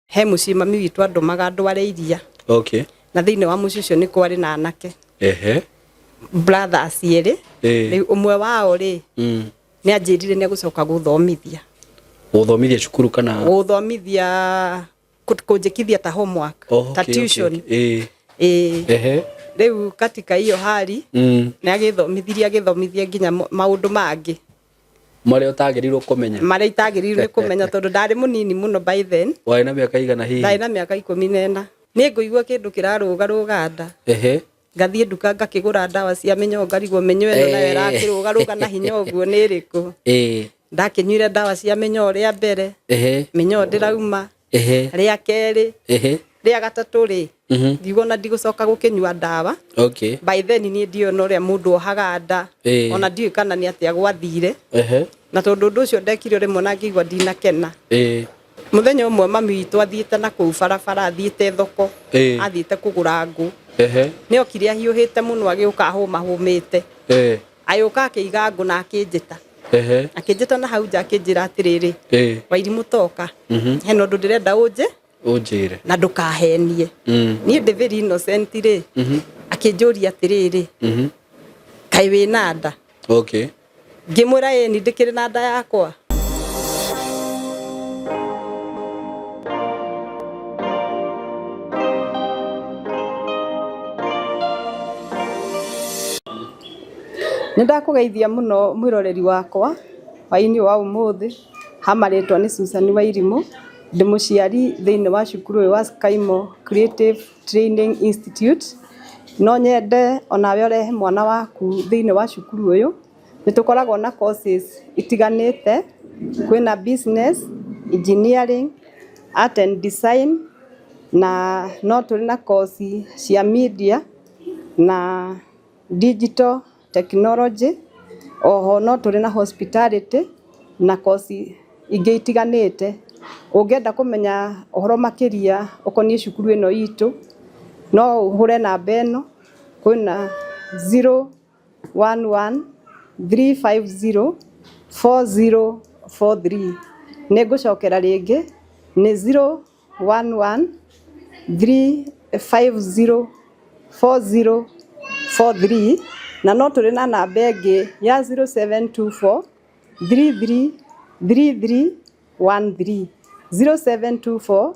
he muciĩ mami witũ andũmaga andware iria. Okay. Na thĩinĩ wa muciĩ ũcio nĩ kwarĩ na anake. Brothers erĩ. Rĩu ũmwe wao rĩ nĩ anjĩrire nĩ agũcoka gũthomithia. Gũthomithia cukuru kana? Gũthomithia kũnjĩkithia ta homework, ta tuition. Rĩu katika hiyo hali nĩ agĩthomithia nginya maũndũ mangĩ. Marĩa ũtagĩrĩirwo kũmenya. Marĩa itagĩrĩirwo nĩ kũmenya tondũ ndarĩ mũnini mũno by then. Warĩ na mĩaka igana hihi? Ndarĩ na mĩaka 14. Nĩ ngũigua kĩndũ kĩrarũga nda. Ngathiĩ nduka ngakĩgũra ndawa cia mĩnyoo ngarigwo mĩnyoo ĩno nayo ĩrakĩrũga na hinya ũguo nĩ ĩrĩkũ. Ndakĩnyuire ndawa cia mĩnyoo rĩa mbere. Mĩnyoo ndĩrauma. Rĩa kerĩ. Rĩa gatatũ rĩ. Ngiuga na ndigũcoka gũkĩnyua ndawa. By then niĩ ndiona ũrĩa mũndũ ohaga nda. Ona ndiũĩ kana nĩ atĩa gwathire. Na tondũ ũndũ ũcio ndekire rĩmwe na ngĩigua ndinakena. Mũthenya ũmwe mami witũ athiĩte na kũu barabara athiĩte thoko. Athiĩte kũgũra ngũ. Nĩ okire ahiũhĩte mũno agĩũka hũmahũmĩte. Agĩũka akĩiga ngũ na akĩnjĩta. Akĩnjĩta na hau nja akĩnjĩra atĩrĩrĩ. Wairimũ toka. Hena ũndũ ndĩrenda ũnjĩre. Na ndũkahenie. Niĩ ndĩ very innocent rĩ. Akĩnjũria atĩrĩrĩ. Kaĩ wĩna nda? Ngĩmwĩra ĩ nĩ ndĩkĩrĩ na nda yakwa. Nĩndakũgeithia mũno mwĩroreri wakwa hwaĩ-inĩ wa ũmũthĩ. Hamarĩtwa nĩ Susan Wairimũ. Ndĩ mũciari thĩinĩ wa cukuru ũyũ wa Skymo Creative Training Institute. No nyende onawe ũrehe mwana waku thĩinĩ wa cukuru ũyũ. Nĩtũkoragwo na courses itiganĩte. Kwĩna business, engineering, art and design na no tũrĩ na course cia media na digital technology. Oho no tũrĩ na hospitality na course ingĩ itiganĩte. Ũngĩenda kũmenya ũhoro makĩria ũkoniĩ cukuru ĩno itũ no ũhũre namba ĩno. Kwĩna 011 350 4043. Nĩngũcokera rĩngĩ nĩ 011 350 4043. Na no tũrĩ na namba ĩngĩ ya 0724 333313. 0724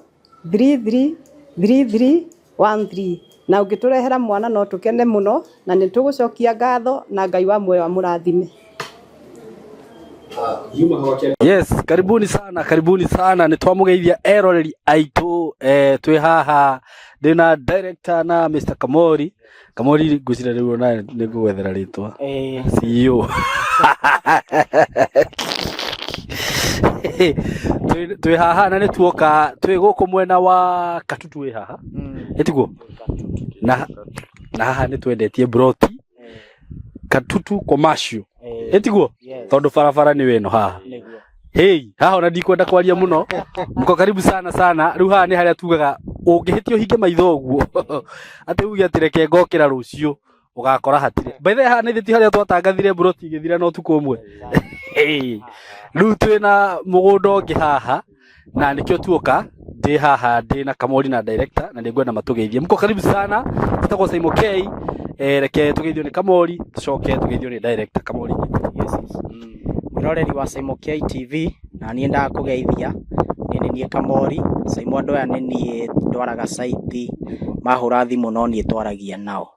333313. Na ũngĩtũrehera mwana no tũkene mũno na nĩtũgũcokia ngatho na Ngai wa muoyo amũrathime. Yes, karibuni sana nitwamugeithia eroreri aitu twi haha ndina director na Mr. Kamori ngwicira riu na nigwethera ritwa CEO twi haha na nituoka twi guku mwena wa Katutu wi haha etiguo na haha nitwendetie broti Katutu commercial etiguo tondu barabara ni weno haha. Haha ona ndikwenda kwaria muno. Muko karibu sana. Riu haha ni haria tugaga ungihitio hinge maitho uguo ati ugi atireke ngokira rucio ugakora hatire. By the way haha ni thiti haria twatangathire broti igithira no tuko umwe. Riu twina mugunda ungi haha na nikio tuoka ndi haha ndi na Kamori na director na ningwenda matugeithie. Muko karibu sana. Tutagwa Saimo K. Reke tugeithio ni Kamori tucoke tugeithio ni director Kamori. Mwĩroreri wa Saimo K TV na niĩ ndakugeithia niĩ Kamori. Saimo andũ aya niĩ ndwaraga site mahũra thimũ no niĩ twaragia nao.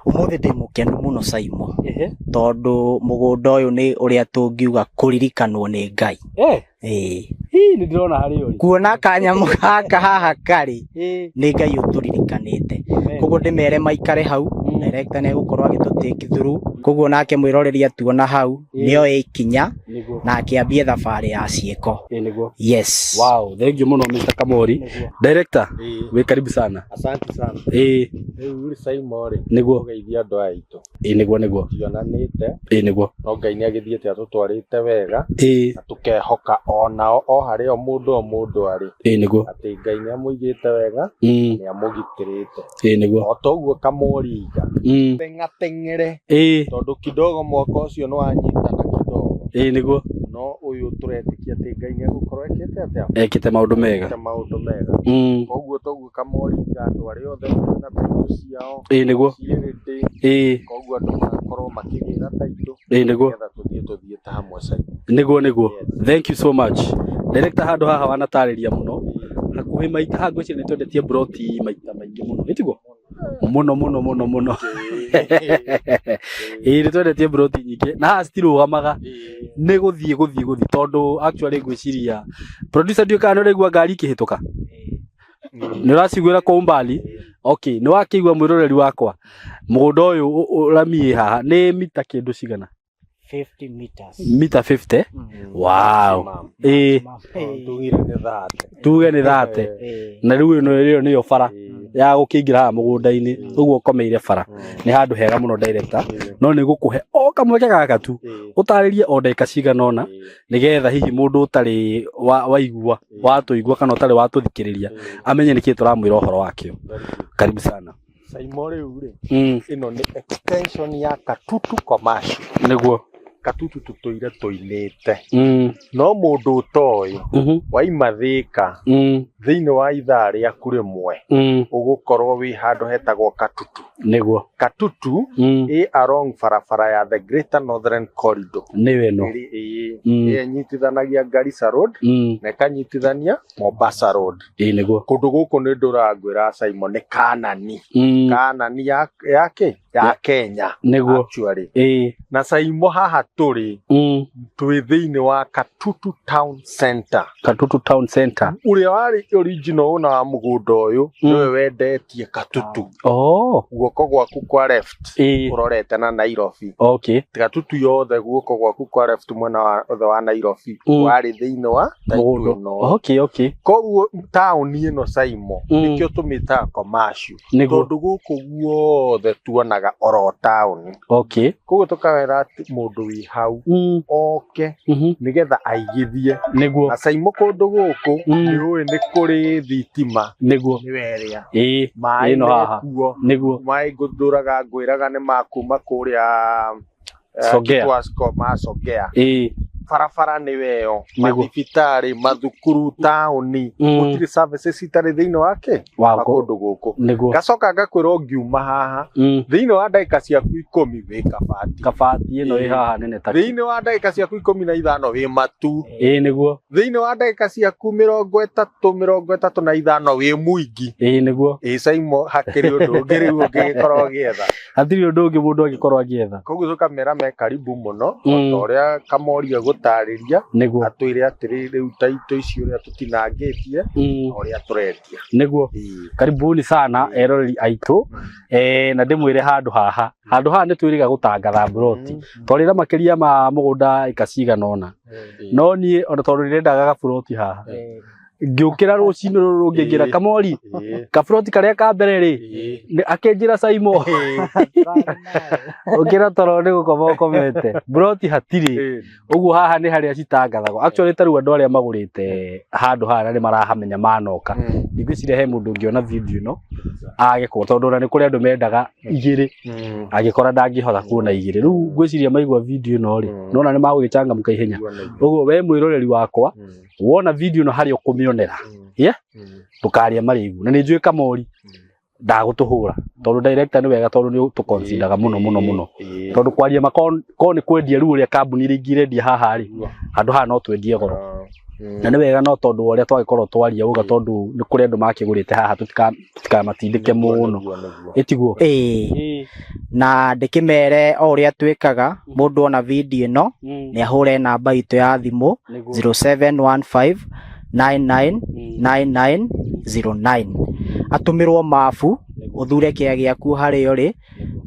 Ũmũthĩ ndĩ mũkenu mũno Saimo tondũ mũgũnda ũyũ nĩ ũrĩa tũngiuga kũririkanwo nĩ Ngai. Nĩ ndĩrona harĩ ũrĩ kuona kanyamũ gaka haha karĩ nĩ Ngai ũtũririkanĩte. Koguo ndĩmere maikare hau. Director nĩ gũkorwo agĩtũtake through. Koguo nake mwĩroreri atuona hau nĩoe ikinya na akĩambia thabarĩ ya ciĩko. Yes. Wow, thank you muno Mr. Kamori. Director, we karibu sana. Asante sana. Rĩu Saimo rĩ nĩguo andũ aitũ. Nĩguo. Tionanĩte. Nĩguo. No Ngai nĩ agĩthiĩte atũtwarĩte wega. Na tũkehoka onao o harĩa mũndũ arĩ. Nĩguo. Atĩ Ngai nĩ amũigĩte wega, nĩ amũgitĩrĩte. Nĩguo. O toguo Kamoriga. Teng'ere. Tondũ kidogo mwaka ũcio nĩ wanyitana kidogo. Nĩguo. No no uyu turetikia ati Ngai ni gukorwo ekite atia ekite maundu mega koguo toguo kamori andu ari othe na taito ciao niguo koguo andu makorwo makigira taito niguo tuthie ta hamwe sai niguo thank you so much director handu haha wanatariria muno hakuhi maita hangu ci ni twendetie broti maita maingi muno itiguo muno ni twendetie broti nyingi na ha citirugamaga ni guthie tondu actually ngwiciria producer ndio kana regua ngari kihituka ni uraciguira kwa umbali okay ni wakigwa mwiroreri wakwa mugunda uyu uramie haha ni mita kindu cigana 50 meters mita 50 wow tuge ni thate na riu niyo bara ya gukingira mugunda-ini uguo komeire bara ni handu hega muno director no ni gukuhe o kamweke gaka tu utaririe o ndeka cigana ona nigetha hihi mundu utari waigua watuigua kana utari watuthikiriria amenye niki turamwira uhoro wakio karibu sana Saimo riu ri ino ni extension ya Katutu commercial niguo Katutu tutoire toinete no mundu utoyo waima Thika thiini wa ithaa riaku rimwe ugukorwo wi handu hetagwo Katutu niguo Katutu along barabara ya the Greater Northern Corridor niwe no nyitithanagia Garissa Road na kanyitithania Mombasa Road niguo kundu guku ni ndurangwira Saimo ni Kanani ya Kenya niguo actually na Saimo haha turi twi thiini wa Katutu Town Center uria wari original una wa mugunda uyu niwe wendetie Katutu guoko gwaku kwa left urorete na Nairobi Katutu yothe guoko gwaku kwa left mwena wa Nairobi wari thiini wa mugunda koguo town ino Saimo nikio tumita commercial tondu guku guothe tuonaga oro town koguo tukawera ati mundu wi hau oke nigetha aigithie na Saimo kundu guku ni ui ni kuri thitima niguo ni weria mai no haha niguo mai nguduraga ngwiraga ni makuma kuria Sogea barabara ni weo mathibitari mathukuru tauni gutiri services citari thiini wake kundu guku gacoka ngakwira ngiuma haha thiini wa ndagika ciaku 10 wi kabati ino i haha nene ta thiini wa ndagika ciaku 15 wi matu niguo thiini wa ndagika ciaku 35 wi muingi niguo Saimo hakiri undu ungi riu ungikorwo gietha hatiri undu ungi mundu agikorwo agietha koguo tukamera me karibu muno uria kamoria gutariria atwire atiri riu taito icio uria tutinangitie uria turetia niguo karibuni sana eroreri aitu na ndimwire handu haha ni twiriga gutangatha broti twarira makiria ma mugunda ikacigana ona no nie ona tondu ndirendaga gabroti haha ngiukira rucini rungingira kamori kabroti karia ka mbere ri akenjira Saimo ukira toro ni gukoma ukomete broti hatiri uguo haha ni haria citangathagwo actually taru andu aria magurite handu haha ni marahamenya manoka ngwiciria he mundu ngiona video ino agikwo tondu na ni kuri andu mendaga igiri agikora ndangihotha kuona igiri riu ngwiciria maigwa video ino ri nona ni magugichangamuka ihenya uguo we mwiroreri wakwa wona video ino hari ukumionera tukaria marigu na ni njui kamori ndagutuhura tondu director ni wega tondu ni tukonsidaga muno tondu kwaria makon ni kwendia riu uria kambuni ringirendia haha ri handu haha no twendie goro na ni wega no tondu uria twagikorwo twaria uga tondu ni kuri andu makigurite haha tutikamatindike muno itiguo na ndikimere o uria twikaga mundu ona video ino ni ahure namba itu ya thimu 0715999909 atumirwo mafu uthure kia giaku hari uri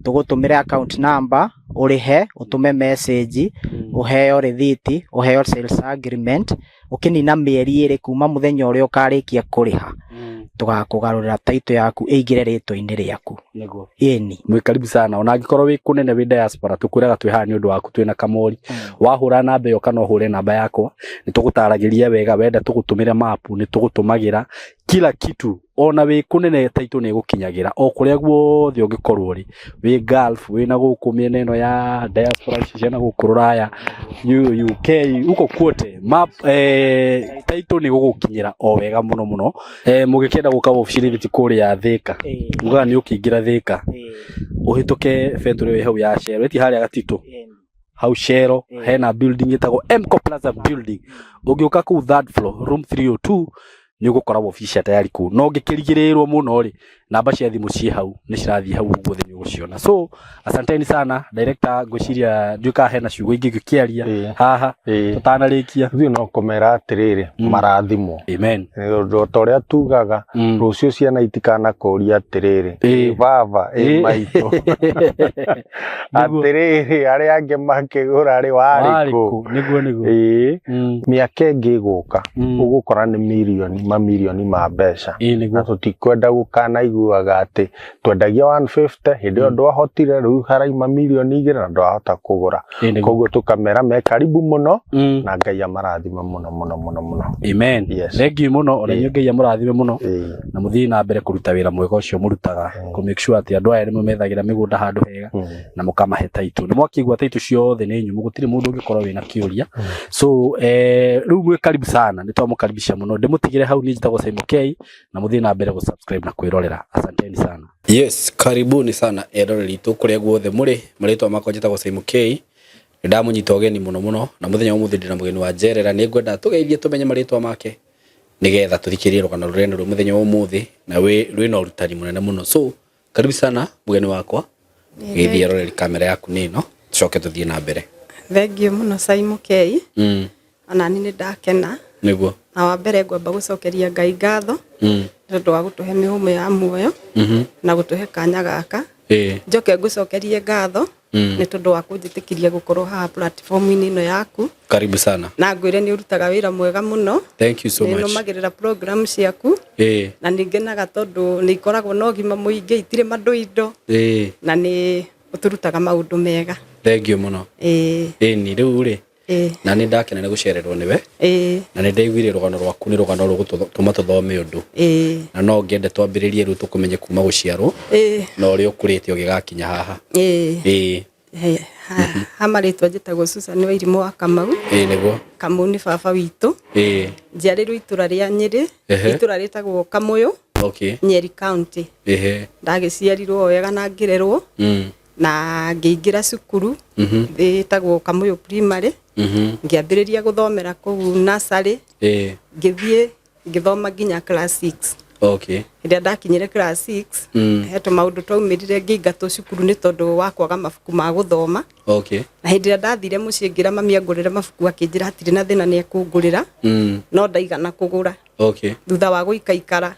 tugutumira account number urihe utume message uheo receipt uheo sales agreement ukinina mieri iri kuma muthenya uria ukarikia kuriha tugakugarurira title yaku ĩingĩre rĩtwa-inĩ rĩaku. Niguo. Ĩni. Mwĩ karibu sana. Ona angĩkorwo wĩ kũnene wĩ diaspora tukwĩraga twĩ haha nĩ ũndũ waku twĩna Kamori. Wahũra namba ĩyo kana ũhũre namba yakwa nĩ tũgũtaragĩria wega, wenda tũgũtũmĩre mapu nĩ tũgũtũmagĩra kila kitu. Ona wĩ kũnene title nĩ ĩgũkinyagira o kũrĩa guothe ũngĩkorwo ri, wĩ Gulf, wĩ na gũkũ mĩena ĩno ya diaspora ciana gũkũ Rũraya, UK, uko kwote map title nĩ gũgũkinyĩra o wega mũno mũno. Mũgĩkĩenda gũka obici thiti kũrĩa Thĩka, uga nĩ ũkĩingĩra Thĩka ũhĩtũke betũrĩ wĩ hau ya Shell, eti harĩa Gatito hau Shell hena building ĩtagwo Mco Plaza building. Ũngĩũka kũu third floor room 302 nĩ ũgũkorwo obici tayari kũu. No ngĩkĩrigĩrĩrwo mũno ri, namba cia thimũ ciĩ hau nĩ cirathiĩ hau guothe nĩ ũgũciona. So asanteni sana director, ngwĩciria nduĩka hena ciugo ingĩ ngĩkĩaria haha tũtanarĩkia. Ithuĩ no kũmera atĩrĩrĩ marathimwo. Amen. Ta ũrĩa tugaga rũciũ ciana itikanakũria atĩrĩrĩ baba maitũ atĩrĩrĩ arĩa angĩ makĩgũra rĩ warĩ kũ. Niguo mĩaka ĩngĩ ĩgũka ũgũkora nĩ mamirioni ma mbeca, na tũtikwenda gũkana iguaga atĩ twendagia 150 hĩndĩ ĩyo ndwahotire, rĩu haraima mirioni 2 na ndwahota kũgũra. Koguo tũkamera me karibu mũno na Ngai amarathime mũno mũno mũno mũno. Amen. Thank you mũno, ona inyuĩ Ngai amũrathime mũno na mũthiĩ na mbere kũruta wĩra mwega ũcio mũrutaga, kũ make sure atĩ andũ aya nĩ mũmethagĩra mĩgũnda handũ hega na mũkamahe title. Nĩ mwakĩigua title ciothe nĩ nyumu, gũtirĩ mũndũ ũngĩkorwo wĩna kĩũria. So rĩu mwĩ karibu sana, nĩ twamũkaribisha mũno. Ndĩmũtigĩre hau, niĩ njĩtagwo Simon K na mũthiĩ na mbere gũ-subscribe na kwĩrorera. Asanteni sana. Yes, karibuni sana eroreri itũ kũrĩa guothe mũrĩ. Marĩtwa makwa njĩtagwo Simon K. Nĩndamũnyita ũgeni mũno mũno na mũthenya wa ũmũthĩ ndĩna mũgeni wa njerera. Nĩngwenda tũgeithie tũmenye marĩtwa make nĩgetha tũthikĩrĩrie rũgano rũrĩa rwa mũthenya wa ũmũthĩ na rwĩna ũrutani mũnene mũno. So karibu sana mũgeni wakwa, geithia eroreri, kamera yaku nĩ ĩno, tũcoke tũthiĩ na mbere. Thank you mũno Simon K. Ona niĩ ndakena. Niguo. Na wa mbere ngwamba gũcokeria Ngai ngatho tondũ wa gũtũhe mĩhũmũ ya muoyo na gũtũhe kanya gaka. Njoke ngũcokerie ngatho nĩ tondũ wa kũnjĩtĩkĩria gũkorwo haha platform-inĩ ĩno yaku. Karibu sana. Na ngwĩre nĩ ũrutaga wĩra mwega mũno. Thank you so much. Nĩnũmagĩrĩra program ciaku na nĩngenaga tondũ nĩ ikoragwo na ũgima mũingĩ, itirĩ mandũ na nĩ ũtũrutaga maũndũ mega. Thank you mũno. Nĩ rĩu rĩ na nĩ ndakena nĩ gũcererwo nĩwe na nĩ ndaiguire rũgano rwaku nĩ rũgano rũgũtũma tũthome ũndũ na no ngende twambĩrĩrie rĩu tũkũmenye kuma gũciarwo na ũrĩa ũkũrĩte ũgĩgakinya haha. Marĩtwa njĩtagwo Susan Wairimũ wa Kamau. Nĩguo. Kamau nĩ baba witũ. Njiarĩirwo itũra rĩa Nyĩrĩ, itũra rĩtagwo Kamũyũ, Nyeri County. Ndagĩciarirwo wega na ngĩrerwo na ngĩingĩra cukuru ĩtagwo Kamũyũ Primary, ngĩambĩrĩria gũthomera kũu nursery, ngĩthiĩ ngĩthoma nginya class 6. Hĩndĩ ndakinyire class 6 hetwo maũndũ twaumĩrire ngĩingatwo cukuru nĩ tondũ wa kwaga mabuku ma gũthoma. Na hĩndĩ ndathire mũciĩ ngĩra mami angũrĩre mabuku, akĩnjĩra hatirĩ na thĩna nĩ ekũngũrĩra, no ndaigana kũgũra. Thutha wa gũikaikara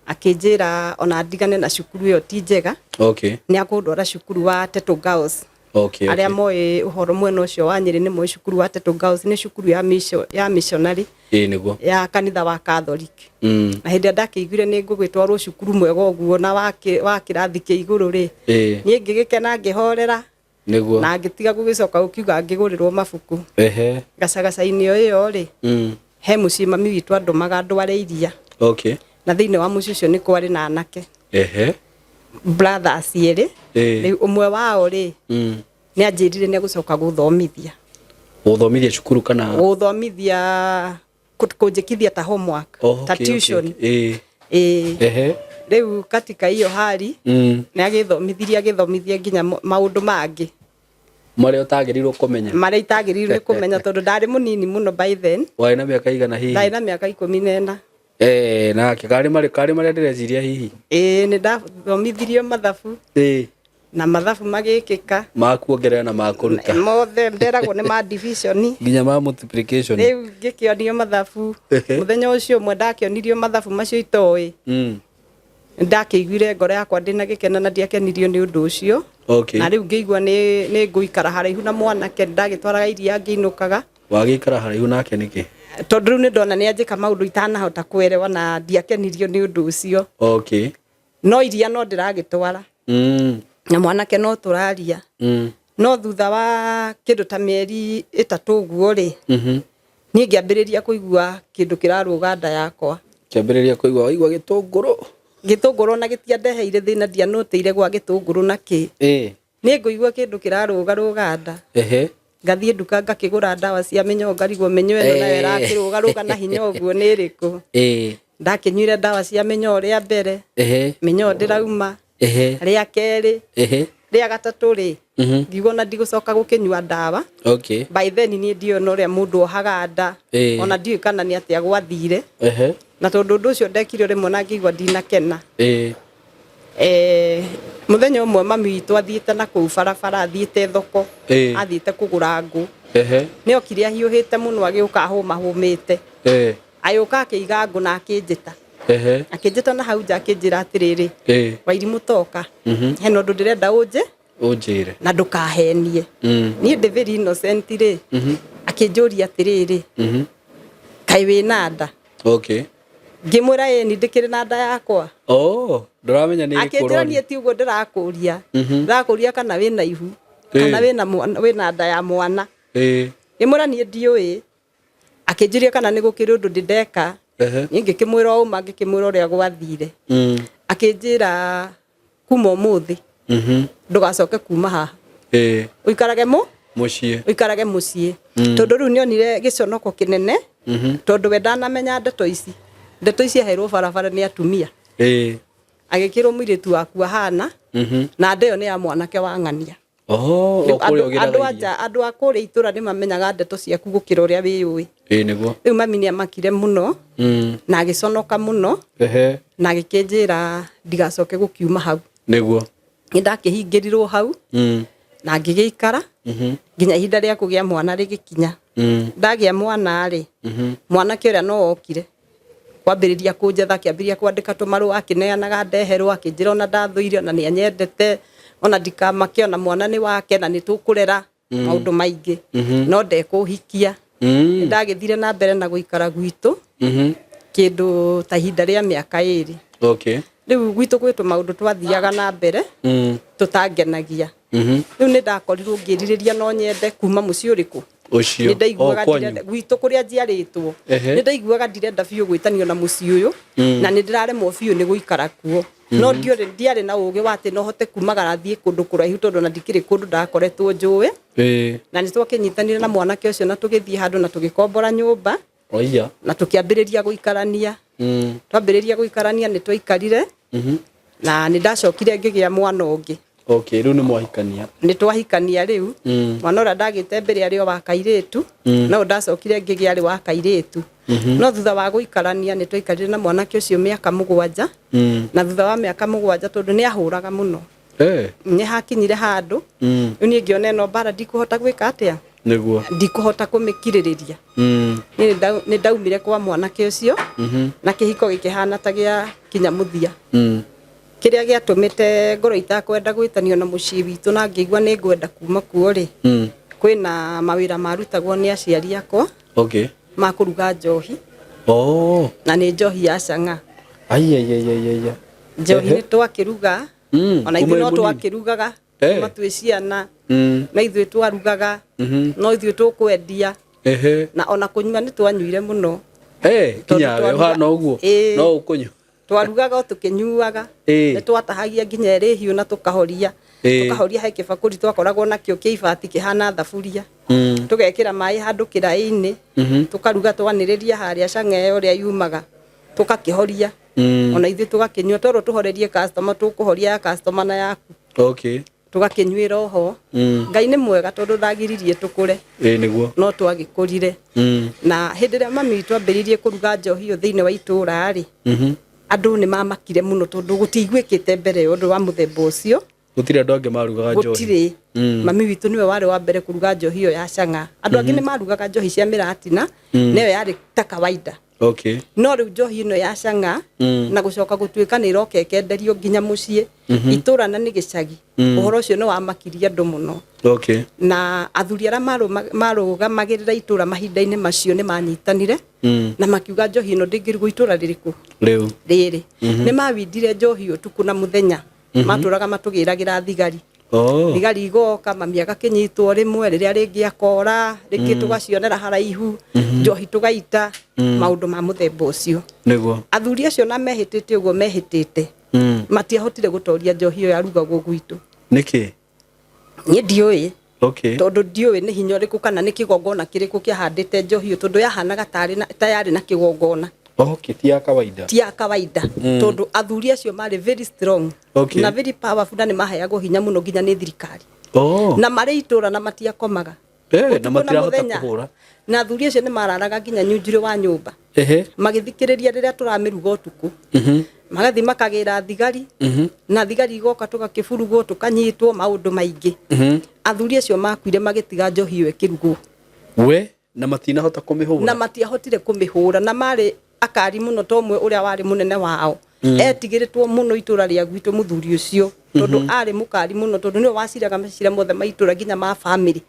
akĩnjĩra ona ndigane na cukuru ĩyo ti njega, nĩ akũndwara cukuru wa Teto Girls. Arĩa moĩ ũhoro mwena ũcio wa Nyĩrĩ nĩ moĩ cukuru wa Teto Girls nĩ cukuru ya missionary ya kanitha wa Catholic. Na hĩndĩ ndakĩiguire nĩ ngũgĩtwarwo cukuru mwega ũguo na wa kĩrathi kĩa igũrũ rĩ, niĩ ngĩgĩkena ngĩhorera na ngĩtiga gũgĩcoka gũkiuga ngĩgũrĩrwo mabuku. Gacagaca-inĩ ĩyo rĩ, he mũciĩ mami witũ andũmaga ndware iria, na thĩinĩ wa mũciĩ ũcio nĩ kwarĩ na anake brothers erĩ. Rĩu ũmwe wao rĩ nĩ anjĩrire nĩ agũcoka gũthomithia. Gũthomithia cukuru kana gũthomithia kũnjĩkithia ta homework ta tuition. Rĩu katika hiyo hali nĩ agĩthomithia nginya maũndũ mangĩ marĩa ũtagĩrĩirwo kũmenya, marĩa itagĩrĩirwo kũmenya tondũ ndarĩ mũnini mũno by then. Warĩ na mĩaka igana hihi? Ndarĩ na mĩaka 14. Nake karĩ marĩa ndĩreciria hihi? Nĩ ndathomithirio mathabu na mathabu magĩkĩka, makuongerera na makũruta mothe, nderagwo nĩ ma division nginya ma multiplication. Rĩu ngĩkĩonio mathabu mũthenya ũcio ũmwe ndakĩonirio mathabu macio itoĩ, ndakĩiguire ngoro yakwa ndĩna gĩkeno na ndiakenirio nĩ ũndũ ũcio. Na rĩu ngĩigua nĩ ngũikara haraihu na mwanake, ndagĩtwaraga iria ngĩinũkaga. Wagĩikara haraihu nake nĩkĩ? tondu riu ni ndona ni anjika maundu itanahota kwerewa na ndiakenirio ni undu ucio. Okay. No iria no ndiragitwara. Na mwanake no turaria. No thutha wa kindu ta mieri 3 uguo ri. Ni ngiambiriria kuigua kindu kiraruga nda yakwa. Kiambiriria kuigua waigua gitunguru na gitiandeheire thina ndianuteire gwa gitunguru na ki. Ni nguigua kindu kiraruga nda. Ngathie nduka ngakigura ndawa cia minyo ngarigwo minyo eno nayo irakiruga na hinya uguo ni iriku. Ndakinyuire ndawa cia minyo ria mbere. Minyo ndirauma. Ria keri. Ria gatatu ri. Ngiuga na ndigucoka gukinyua ndawa. Okay. By then ni ndio no ria mundu ohaga nda. Ona ndiu kana ni atia gwathire. Na tondu ndu ucio ndekire rimwe na ngigwa ndinakena. Muthenya umwe mami witu athiite na kuu barabara athiite thoko. Athiite kugura ngu. Ni okire ahiuhite muno agiuka humahumite. Ayuka akiiga ngu na akinjita. Akinjita na hau nja akinjira atiriri. Wairimu toka. Heno ndu ndirenda unjire na ndukahenie. Ni ndi very innocent ri. Akinjuria atiriri. Kai wina nda. Okay. Ngimwira ni ndikiri na nda yakwa. Nduramenya ni ikoroni. Akinjira ni ti ugo ndirakuria. Ndirakuria kana wina ihu. Kana wina nda ya mwana. Ngimwira ni ndiui. Akinjuria kana ni gukiri undu ndindeka. Ni ngikimwira o uma ngikimwira uria gwathire. Akinjira kuma umuthi. Ndugacoke kuma haha. Uikarage uikarage mucii. Tondu riu nionire giconoko kinene. Tondu we ndanamenya ndeto ici aherwo barabara ni atumia. Agikirwo muiritu waku ahana. Na ndeyo ni ya mwanake wa ng'ania. Andu akuri itura ni mamenyaga ndeto ciaku gukira uria wiyui. Niguo. Riu mami ni amakire muno. Na agiconoka muno. Na agikinjira ndigacoke gukiuma hau. Niguo. Ndakihingirirwo hau. Na ngigiikara. Nginya ihinda ria kugia mwana rigikinya. Ndagia mwana ri. Mwanake uria no okire. Kwambiriria kunjetha kiambiria kwandika tumaru akineanaga ndeherwo akinjira ona ndathuire ona ni anyendete ona ndikamake ona mwana ni wake na ni tukurera maundu maingi. No ndekuhikia. Ndagithire na mbere na guikara gwitu. Kindu ta ihinda ria miaka 2. Okay. Riu gwitu gwitu maundu twathiaga na mbere. Tutangenagia. Riu ni ndakorirwo ngiririria no nyende kuma muci uriku. Ucio. Ni ndaiguaga ndirenda gwitu kuria njiaritwo. Ni ndaiguaga ndirenda biu gwitanio na muci uyu. Na ni ndiraremwo biu ni guikara kuo. No ndiari na ugi wati no hote kumagara thie kundu kuraihu tondu na ndikiri kundu ndakoretwo njui. Na ni twakinyitanire na mwanake ucio na tugithie handu na tugikombora nyumba. Oiya. Na tukiambiriria guikarania. Twambiriria guikarania ni twaikarire. Na ni ndacokire ngigia mwana ungi. Okay, riu ni mwahikania. Ni twahikania riu. Mwana ura ndagite mbere ari wa kairitu. No ndacokire ngigia ari wa kairitu. No thutha wa guikarania ni twaikarire na mwanake ucio miaka 7. Na thutha wa miaka 7 tondu ni ahuraga muno. Ni hakinyire handu. Ni ngiona no bara ndikuhota gwika atia. Niguo. Ndikuhota kumikiririria. Ni ndaumire kwa mwanake ucio. Na kihiko gikihana ta gia kinya muthia. Kiria giatumite ngoro itakwenda gwitanio na mucii witu na ngigwa ni ngwenda kuma kuo ri. Kwina mawira marutagwo ni aciari akwa. Okay. Makuruga njohi. Na ni njohi ya canga. Ai. Njohi ni twakiruga. Ona ithu no twakirugaga. Matwi ciana. Na ithu twarugaga. No ithu tukwendia. Na ona kunyua ni twanyuire muno. Kinya hana uguo. No ukunyua. Twarugaga tukinyuaga. Ni twatahagia nginya ri hiu na tukahoria. Tukahoria he kibakuri twakoragwo nakio kiibati kihana thaburia. Tugekira mai handu kirai-ini. Tukaruga twaniriria haria canga uria yumaga. Tukakihoria. Ona ithu tugakinyua toro tuhorerie customer tukuhoria customer na yaku. Okay. Tugakinyuira oho. Ngai ni mwega tondu ndagiririe tukure. Niguo. No twagikurire. Na hindira mami twambiririe kuruga njohi yo thiine wa itura ri. Andu ni mamakire muno tondu gutigwikite mbere undu wa muthemba ucio. Gutire andu ange marugaga njohi. Gutire. Mami witu niwe wari wa mbere kuruga njohi yo ya canga. Andu ange ni marugaga njohi cia miratina. Niyo yari ta kawaida. Okay. No riu njohi ino ya canga na gucoka gutuika ni roka ikenderio nginya mucii itura na ni gicagi uhoro ucio no wamakiria andu muno. Okay. Na athuri ara marugamagirira itura mahinda-ini macio ni manyitanire na makiuga njohi ino ndingirigwo itura ririku riri ni mawindire njohi utuku na muthenya maturaga matugiragira thigari. Thigari igoka mami agakinyitwo rimwe riria ringi akora ringi tugacionera haraihu njohi tugaita maundu ma muthemba ucio niguo athuri acio na mehitite uguo mehitite matiahotire gutoria njohi iyo yarugagwo gwitu niki ni ndioi. Okay. Tondu ndioi ni hinya uriku kana ni kigongona kiriku kiahandite njohi iyo tondu yahanaga tayari na kigongona. Okay, tia kawaida. Tia kawaida. Tondu athuri acio mari very strong. Okay. Na very powerful na ni maheagwo hinya muno ginya ni thirikari. Na mari itura na matia komaga. Na matira hota kuhura. Na athuri acio ni mararaga ginya nyunjire wa nyumba. Magithikiriria riria turamiruga utuku. Magathi makagira thigari. Na thigari igoka tugakiburugwo tukanyitwo maundu maingi. Athuri acio makuire magitiga njohi iyo ikirugwo. We na matina hota kumihura. Na matiahotire kumihura na mari akari muno tomwe uria wari munene wao etigiritwo muno itura ria gwitu muthuri ucio tondu ari mukari muno tondu ni waciraga mecira mothe maitura ginya ma family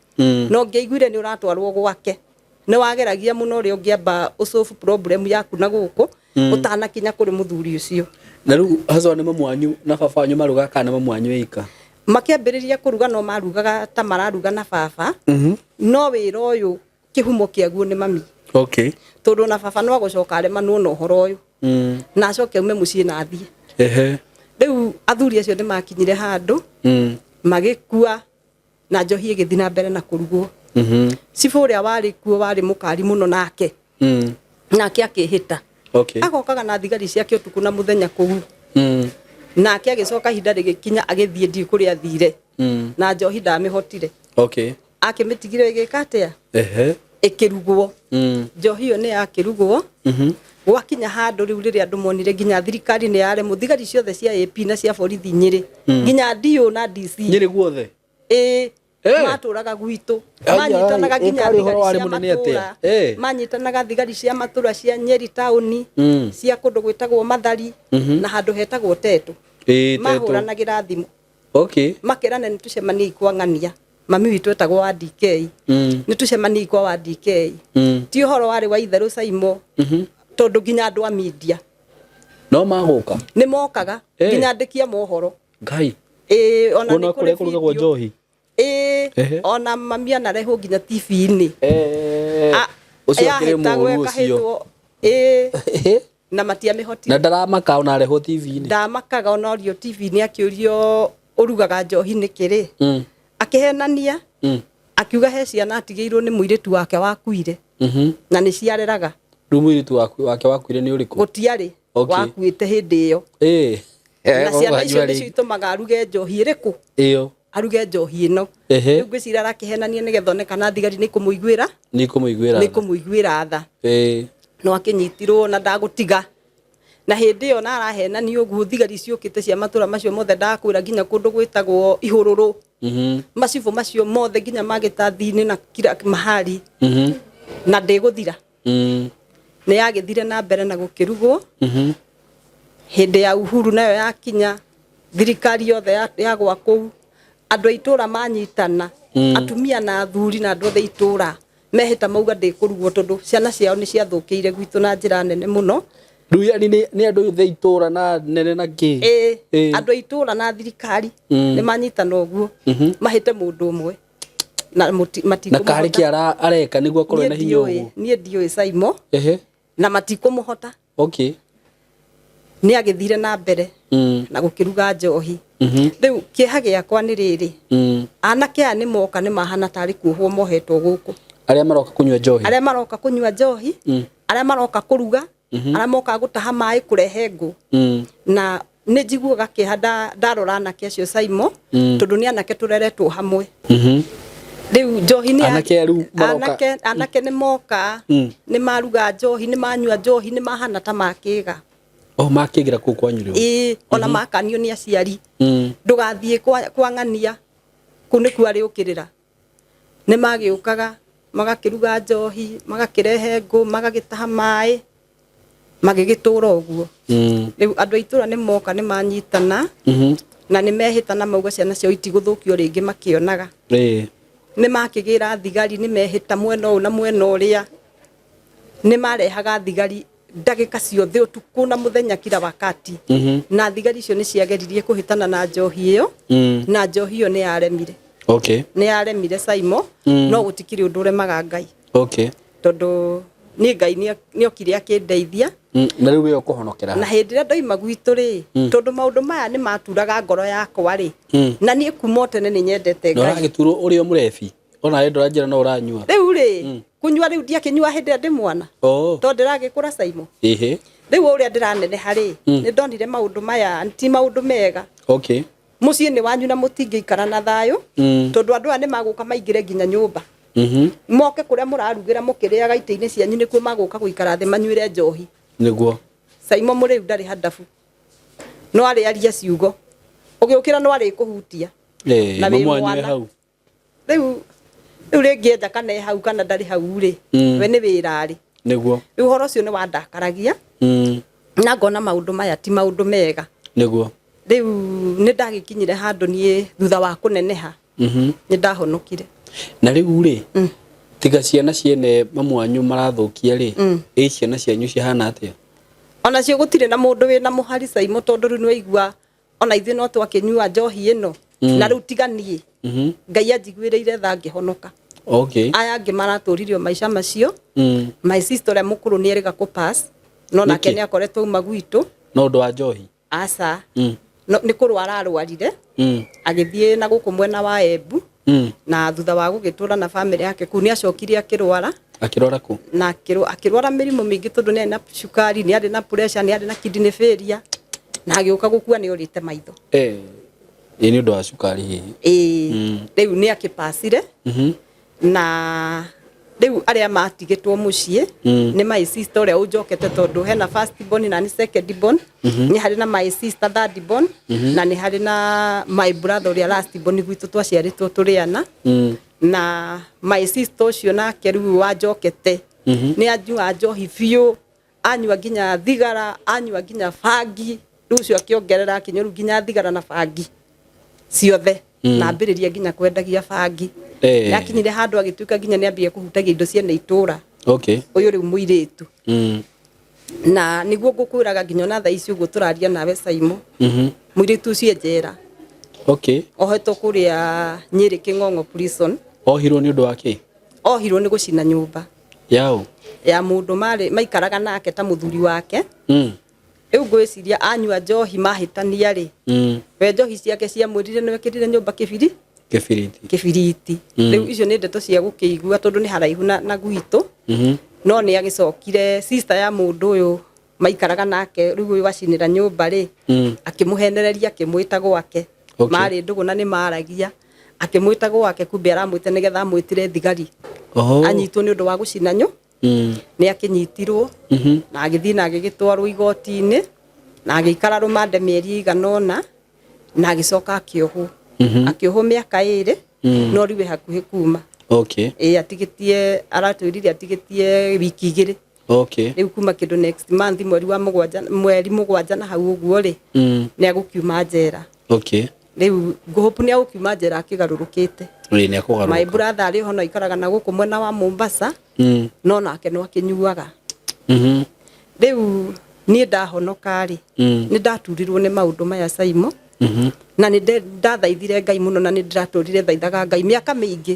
no ngeiguire ni uratwarwo gwake ni wageragia muno ri ungiamba usolve problem yaku na guku utanakinya kuri muthuri ucio. Na riu hazo ni mamwanyu na baba wanyu maruga kana mamwanyu ika makiambiriria kuruga no marugaga ta mararuga na baba no wira uyu kihumo kiaguo ni mami. Okay. Tondu na baba no gucoka arema no uhoro uyu na acoke ume mucii na athie. Riu athuri acio ni makinyire handu magikua na njohi igithii na mbere na kurugwo. Cibu uria wari kuo wari mukari muno nake nake akihita. Okay. Agokaga na thigari ciake utuku na muthenya kuu nake agicoka hinda rigikinya agithie ndi kuria athire na njohi ndamihotire. Okay. Akimitigire igika atia ikirugwo. Njohi iyo ni yakirugwo gwakinya handu riu riria andu monire ginya thirikari ni yare muthigari ciothe cia AP na cia borithi Nyeri ginya DO na DC Nyeri guothe maturaga gwitu manyitanaga ginya thigari cia matura manyitanaga thigari cia matura cia Nyeri tauni cia kundu gwitagwo Mathari na handu hetagwo Tetu mahuranagira thimu. Okay. Makirana ni tucemanie ikwang'ania mami witu etagwo wa DK ni tucemanie ikwa wa DK ti uhoro wari wa itheru Saimo tondu ginya andu a media no maguka ni mokaga ginya andikia mohoro ngai ona ni kure kurugagwo njohi ona mami anareho ginya TV-ini ucio akire muru ucio na matia mihoti na ndaramaka ona areho TV-ini ndamakaga ona orio TV-ini akiurio urugaga njohi nikiri akihenania akiuga he ciana atigiirwo ni muiritu wake wakuire na ni ciareraga ru muiritu wake wakuire ni uriku gutiari wakuite hindi iyo na ciana icio nicio itumaga aruge njohi iriku iyo aruge njohi ino riu ngwicira arakihenania nigetha onekana thigari ni kumuiguira tha no akinyitirwo na ndagutiga na hindi iyo na arahenania uguo thigari ciukite cia matura macio mothe ndakwira ginya kundu gwitagwo Ihururu macibu macio mothe ginya magitathi-ini na kila mahali na ndiguthira ni yagithire na mbere na gukirugwo hindi ya uhuru nayo yakinya thirikari yothe ya gwa kuu andu aitura manyitana atumia na athuri na andu othe itura mehita mauga ndikurugwo tondu ciana ciao ni ciathukiire gwitu na njira nene muno. Riu ni andu othe itura na nene na ki andu aitura na thirikari ni manyitana uguo mahite mundu umwe na matiko na kari ki areka niguo akorwo na hinya uguo nie ndioi Saimo na matiko muhota. Okay. Ni agithire na mbere na gukiruga njohi riu kieha giakwa ni riri anake aya ni moka ni mahana tari kuohwo mohetwo guku aria maroka kunywa njohi aria maroka kuruga aria moka gutaha mai kurehe ngu na ni njiguaga kieha ndarora anake acio Saimo tondu ni anake tureretwo hamwe riu njohi ni anake ni moka ni maruga njohi ni manyua njohi ni mahana ta makiga makigira ku kwanyu riu ona makanio ni aciari ndugathie kwa ng'ania ku ni kwari ukirira ni magiukaga magakiruga njohi magakirehe ngu magagitaha mai magigitura uguo riu andu aitura ni moka ni manyitana na ni mehitana mauga ciana cio itigũthũkio ringi makionaga ni makigira thigari ni mehita mwena u na mwena uria ni marehaga thigari ndagika ciothe utuku na muthenya kila wakati na thigari cio ni ciageririe kuhitana na njohi iyo na njohi iyo ni yaremire ni yaremire Saimo no gutikiri undu uremaga Ngai tondu ni Ngai ni okire akindeithia na riu yo kuhonokera na hindi ria ndoima gwitu ri tondu maundu maya ni maturaga ngoro yakwa ri na ni kuma tene ni nyendete Ngai agituro uri o murebi ona endo ranjira no uranyua riu ri kunyua riu ndiakinyua hindi ndi mwana tondu ndiragikura Saimo riu uria ndiraneneha ri ni ndonire maundu maya ti maundu mega mucii ni wanyu na mutingiikara na thayo tondu andu aya ni maguka maingire nginya nyumba moke kuria murarugira mukiriaga ite-ini cianyu nikuo maguka guikara thi manyuire njohi niguo Saimo muriu ndari hadafu no ari aria ciugo ugiukira no ari kuhutia na mwanyu hau riu ringi enda kana hau kana ndari hau ri we ni wira ri niguo riu horo cio ni wandakaragia na ngona maundu maya ti maundu mega niguo riu ni ndagikinyire handu nie thutha wa kuneneha ni ndahonokire na riu ri tiga ciana ciene mamwanyu marathukia ri ciana cianyu cihana atia ona cio gutire na mundu wina muhari Saimo tondu riu niwaigua ona ithuĩ no twakinyua njohi ino na riu tiganie Ngai anjiguĩrĩire tha ngĩhonoka aya angĩ maratũririo maica macio my sister ũrĩa mũkũrũ nĩ erĩga kũ-pass no nake nĩ akoretwo uma gwitũ no ũndũ wa njohi aca nĩ kũrwara arwarire agĩthiĩ na gũkũ mwena wa Embu na thutha wa gũgĩtũra na family yake kũu nĩ acokire akĩrwara kũ na akĩrwara mĩrimũ mĩingĩ tondũ nĩ arĩ na cukari nĩ arĩ na pressure nĩ arĩ na kidney failure na agĩũka gũkua nĩ orĩte maitho ni ũndũ wa cukari hihi riu nĩ akĩpacire na riu aria matigĩtwo mũciĩ nĩ my sister ũrĩa ũnjokete tondu hena first born na ni second born nĩ harĩ na my sister third born na nĩ harĩ na my brother ũrĩa last born gwitũ twaciarĩtwo tũrĩana na my sister ũcio nake riu wanjokete nĩ anyua njohi biũ anyua nginya thigara anyua nginya bangi riu ũcio akĩongerera kinyoru nginya thigara na bangi ciothe na ambĩrĩria nginya kwendagia bangi yakinyire handu agituika nginya nĩ ambia kũhutagia indo ciene itura ũyũ riu mũirĩtu na niguo ngũkwĩraga nginya na thaa ici ũguo tũraria nawe Saimo mũirĩtu ũcio njera ohetwo kũrĩa Nyĩrĩ Kĩng'ong'o prison ohirwo nĩ ũndũ wa kĩ ohirwo nĩ gũcina nyũmba ya mũndũ maikaraga nake ta mũthuri wake riu ngwĩciria anyua njohi mahĩtania ri we njohi ciake ciamwĩrire nĩ wekĩrire nyũmba kĩbiriti riu icio nĩ ndeto cia gũkĩigua tondu nĩ haraihu na gwitũ no nĩ agĩcokire sister ya mũndũ ũyũ maikaraga nake riu ũyũ wacinĩra nyũmba ri akĩmũhenereria akĩmwĩta gwake marĩ ndũgũ na nĩ maragia akĩmwĩta gwake kumbe aramwĩte nĩgetha amwĩtire thigari anyitwo nĩ ũndũ wa gũcina nĩ akĩnyitirwo na agĩthiĩ na agĩgĩtwarwo igoti-inĩ na agĩikara rũmande mĩeri igana ũna na agĩcoka akĩohwo mĩaka 2 no rĩu hakuhĩ kuma atigĩtie aratwĩrire atigĩtie wiki 2 rĩu kuma kĩndũ next month mweri 7 na hau ũguo rĩ nĩ agũkiuma njera rĩu ngũhopu nĩ agũkiuma njera akĩgarũrũkĩte my brother arĩ ho no ikaraga na gũkũ mwena wa Mombasa no nake no akĩnyuaga rĩu niĩ ndahonoka rĩ nĩ ndaturirwo nĩ maũndũ maya Saimo na nĩ ndathaithire Ngai mũno na nĩ ndiratũrire thaithaga Ngai mĩaka mĩingĩ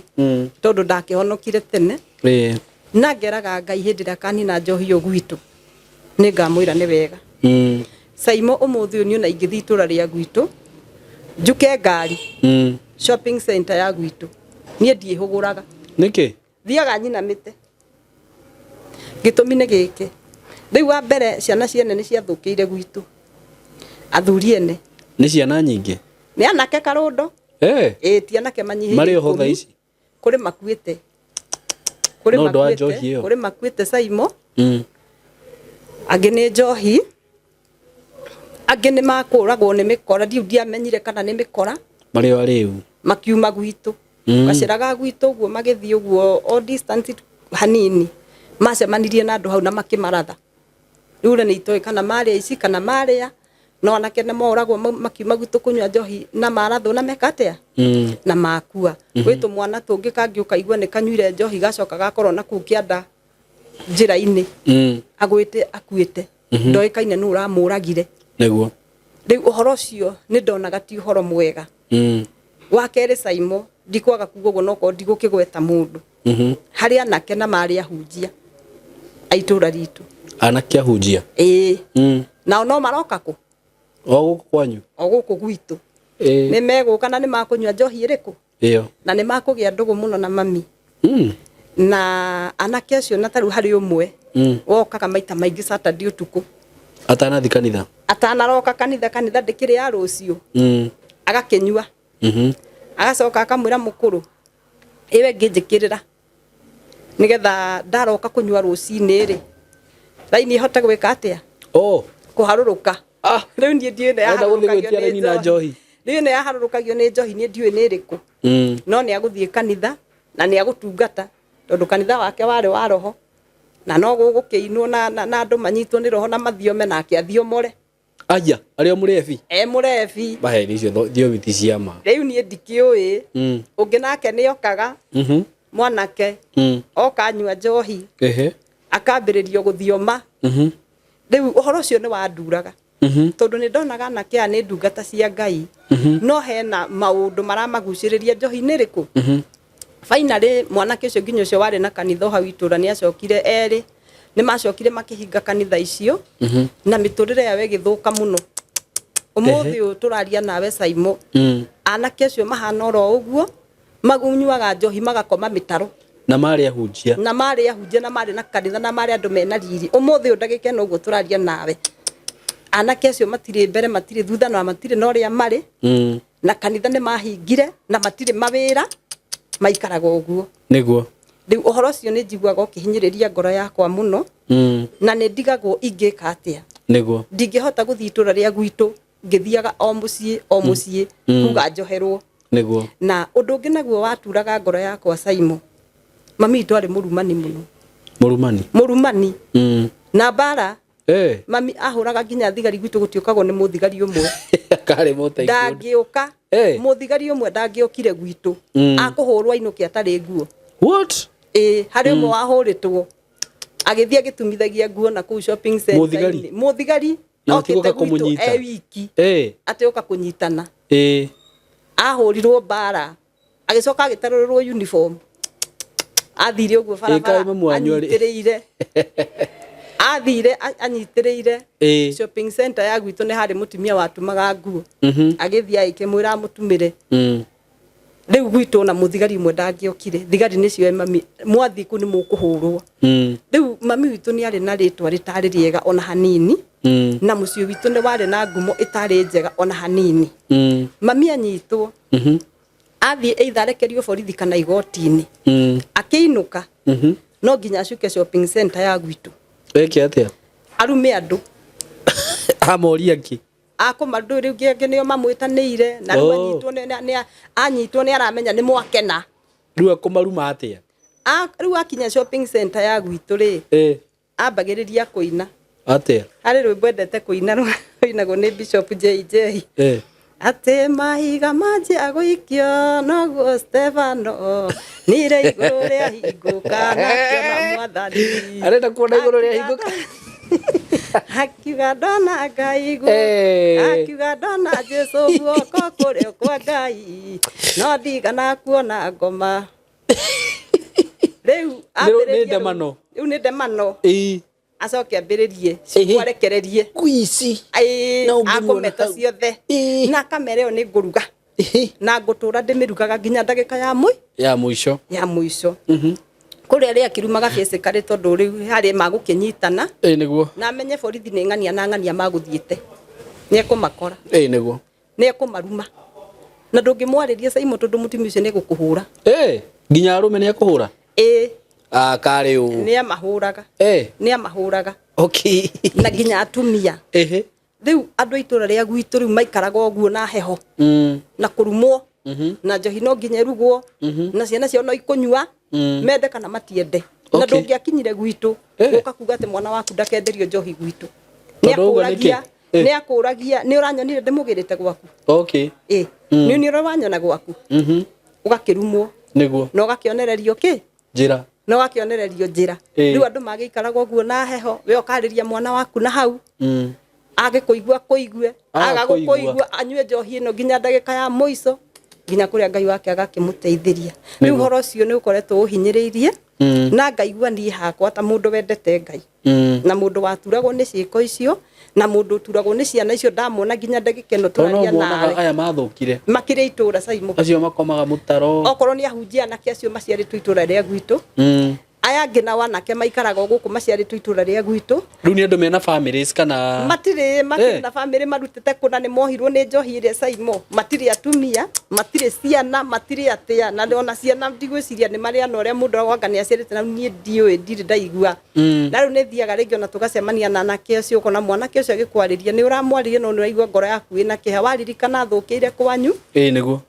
tondu ndakĩhonokire tene na ngeraga Ngai hĩndĩ ĩrĩa kanina njohi yo gwitũ nĩ ngamwĩra nĩ wega Saimo ũmũthĩ ũyũ nĩ ona ingĩthiĩ itũra rĩa gwitũ njuke ngari shopping center ya gwitũ niĩ ndiĩhũgũraga nĩkĩ thiaga nyinamĩte gĩtũmi nĩ gĩkĩ rĩu wa mbere ciana ciene nĩ ciathũkĩire gwitũ athuri ene nĩ ciana nyingĩ nĩ anake karũndo ti anake manyihĩire marĩ ho thaa ici kũrĩ makuĩte kũrĩ makuĩte Saimo angĩ nĩ njohi angĩ nĩ makũragwo nĩ mĩkora ndiamenyire kana nĩ mĩkora marĩ o rĩu makiuma gwitũ gaceraga gwitũ ũguo magĩthiĩ ũguo o distance hanini macemanirie na andũ hau na makĩmaratha Rĩu nĩ itoĩ kana marĩa ici kana marĩa no anake nĩ moragwo makiuma gwitũ kũnyua njohi na marathwo na mekatea na makua gwĩ tũmwana tũngĩ kangĩũka igua nĩ kanyuire njohi gacoka gakorwo na kũu kĩanda njĩra-inĩ agwĩte akuĩte ndoĩkaine nũ ũramũragire nĩguo rĩu ũhoro ũcio nĩ ndonaga ti ũhoro mwega wa kerĩ Saimo ndikwaga kuga ũguo no ko ndigũkĩgweta mũndũ harĩ anake na marĩ ahunjia aitũra ritũ anake ahunjia nao no maroka kũ o gũkũ kwanyu o gũkũ gwitũ nĩ megũka na nĩ makũnyua njohi ĩrĩkũ na nĩ makũgĩa ndũgũ mũno na mami na anake acio na tarũ harĩ ũmwe wokaga maita maingĩ Saturday ũtukũ atanathi kanitha atanaroka kanitha ndĩkĩrĩ ya rũciũ agakĩnyua agacoka akamwĩra mũkũrũ ĩwe ngĩnjĩkĩrĩra nigetha ndaroka kũnyua rũcinĩ rĩ raini ĩhote gwĩka atĩa kũharũrũka rĩu niĩ ndiũĩ nĩ yaharũrũkagio nĩ njohi rĩu nĩ yaharũrũkagio nĩ njohi niĩ ndiũĩ nĩ ĩrĩkũ no nĩ agũthiĩ kanitha na nĩ agũtungata tondũ kanitha wake warĩ wa roho na no gũgũkĩinwo na andũ manyitwo nĩ roho na mathiome nake athiomore aja arĩa mũrebi mũrebi baheri icio thiomi cia ma rĩu niĩ ndikĩũĩ ũngĩ nake nĩ okaga mwanake okanyua njohi akambĩrĩrio gũthioma rĩu ũhoro ũcio nĩ wanduraga tondũ nĩ ndonaga anake aya nĩ ndungata cia Ngai no hena maũndũ maramagucĩrĩria njohi-inĩ rĩkũ finally mwanake ũcio nginya ũcio warĩ na kanitha hau itũra nĩ acokire erĩ nĩ macokire makĩhinga kanitha icio na mĩtũrĩre yao ĩgĩthũka mũno ũmũthĩ ũyũ tũraria nawe Saimo anake acio mahana oro ũguo magunyuaga njohi magakoma mĩtaro na marĩ ahunjia na marĩ na kanitha na marĩ andũ mena riri ũmũthĩ ũyũ ndagĩka ĩno ũguo tũraria nawe anake acio matirĩ mbere matirĩ thutha na matirĩ na ũrĩa marĩ na kanitha nĩ mahingire na matirĩ mawĩra maikaraga ũguo nĩguo rĩu ũhoro ũcio nĩ njiguaga ũkĩhinyĩrĩria ngoro yakwa mũno na nĩ ndigagwo ingĩka atĩa nĩguo ndingĩhota gũthiĩ itũra rĩa gwitũ ngĩthiaga o mũciĩ kuga njoherwo nĩguo na ũndũ ũngĩ naguo waturaga ngoro yakwa Saimo mami witũ arĩ mũrumani mũno mũrumani na bara mami ahũraga nginya thigari gwitũ gũtiũkagwo nĩ mũthigari ũmwe karĩ mũtaikũ ndangĩũka mũthigari ũmwe ndangĩokire gwitũ akũhũrwo ainũke atarĩ nguo what harĩ ũmwe wahũrĩtwo agĩthiĩ agĩtumithagia nguo na kũu shopping center mũthigari okĩte gwitũ wiki atĩũka kũnyitana ahũrirwo bara agĩcoka agĩtarũrĩrwo uniform athire ũguo barabara anyitĩrĩire athire anyitĩrĩire shopping center ya gwitũ nĩ harĩ mũtumia watumaga nguo agĩthiĩ agĩkĩmwĩra amũtumĩre rĩu gwitũ na mũthigari ũmwe ndangĩokire thigari nĩcio mami mwathi kũ nĩ mũkũhũrwo rĩu mami witũ nĩ arĩ na rĩtwa rĩtarĩ rĩega ona hanini na mũciĩ witũ nĩ warĩ na ngumo ĩtarĩ njega ona hanini mami anyitwo athiĩ either arekerio borithi kana igoti-inĩ akĩinũka no nginya acuke shopping center ya gwitũ eke atĩa arume andũ amoria ki akũmadũ rĩu ngĩ nĩo mamwĩtanĩire na rĩu anyitwo nĩ aramenya nĩ mwakena rĩu akũmaruma atĩa rĩu akinya shopping center ya gwitũ rĩ ambagĩrĩria kũina atĩa harĩ rwĩmbo endete kũina rũinagwo nĩ Bishop JJ ate mahiga manje agũikio noguo Stefano nire igũrũ rĩa hingũka na kĩona mwathani arenda kuona igũrũ rĩa hingũka akiuga ndona Ngai akiuga ndona Jesu guoko kũrĩa kwa Ngai no ndigana kuona ngoma rĩu nĩ ndemano acoke ambĩrĩrie cikwarekererie kuici akũmeta ciothe na kamera ĩyo nĩ ngũruga na ngũtũra ndĩmĩrugaga nginya ndagĩka ya mũico kũrĩa rĩa kirumaga physically tondũ rĩu harĩ magũkĩnyitana nĩguo na amenye borithi nĩ ng'ania na ng'ania magũthiĩte nĩ ekũmakora nĩguo nĩ ekũmaruma na ndũngĩmwarĩria Saimo tondũ mũtumia ũcio nĩ gũkũhũra nginya arũme nĩ ekũhũra karĩ ũũ nĩ amahũraga okay na nginya atumia rĩu andũ itũra rĩa gwitũ rĩu maikaraga ũguo na heho na kũrumwo na njohi no nginya rugwo na ciana ciao no ikũnyua mende kana matiende na ndũngĩakinyire gwitũ ukakuga ate mwana waku ndakenderio njohi gwitu ni akuragia ni uranyonire ndimugirite gwaku ni uranyona gwaku ugakirumwo niguo no gakionererio njira no gakionererio njira riu andu magikaraga guo na heho we ukariria mwana waku na hau agikuigua agagukuigua anyue njohi ino nginya ndagika ya muico nginya kuria Ngai wake agakimuteithiria riu horo ucio ni ukoretwo uhinyiriirie na ngaigua ni hakwa ta mundu wendete Ngai na mundu waturagwo ni ciiko icio na mundu turagwo ni ciana icio ndamona nginya ndagika ino turaria nawe aya mathukire makire itura Saimo acio makomaga mutaro okorwo ni ahunjia na acio maciaritwo itura ria gwitu aya ngina wanake maikaraga guku maciaritwo itura ria gwitu riu ni andu mena families kana matire na family marutete kuna ni mohirwo ni njohi ire Saimo matire atumia matire ciana matire atia na ona ciana ndigwiciria ni maria na uria mundu agwanga ni aciarite na nie ndiwe ndire ndaigua na riu ni thiaga ringi ona tugacemania na anake acio ukona mwanake ucio agikwariria ni uramwariria no uraigua ngoro yaku ina kiha waririkana thukire kwanyu niguo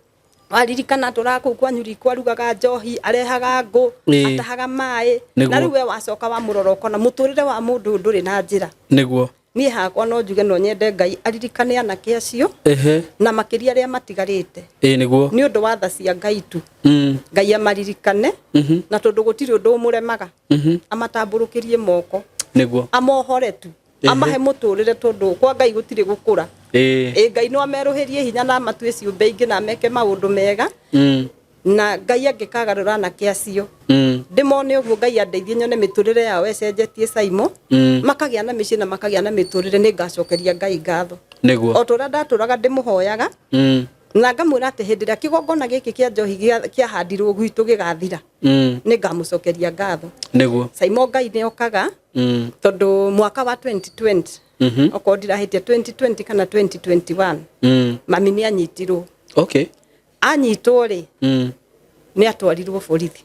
waririkana turaku kwanyu rikwa rugaga njohi arehaga ngo atahaga mai na riu we wacoka wa muroroko na muturire wa mundu nduri na njira niguo nie hakwa no njuge no nyende Ngai aririkane anake acio na makiria ria matigarite niguo ni undu wa tha cia Ngai tu Ngai amaririkane na tondu gutiri undu umuremaga amatamburukirie moko niguo amohore tu amahe muturire tondu kwa Ngai gutiri gukura Ngai no ameruhirie hinya na matue ciumbe ingi na meke maundu mega na Ngai angikagarura anake acio ndimone uguo Ngai andeithie nyone miturire yao ecenjetie Saimo makagia na micina makagia na miturire ni ngacokeria Ngai ngatho niguo otora ndaturaga ndimuhoyaga na ngamwira ati hindiria kigongona giki kia njohi kia handirwo gwitu gigathira ni ngamucokeria ngatho niguo Saimo Ngai ni okaga tondu mwaka wa 2020 okondira hitia 2020 kana 2021 mami ni anyitirwo anyitwo ri ni atwarirwo borithi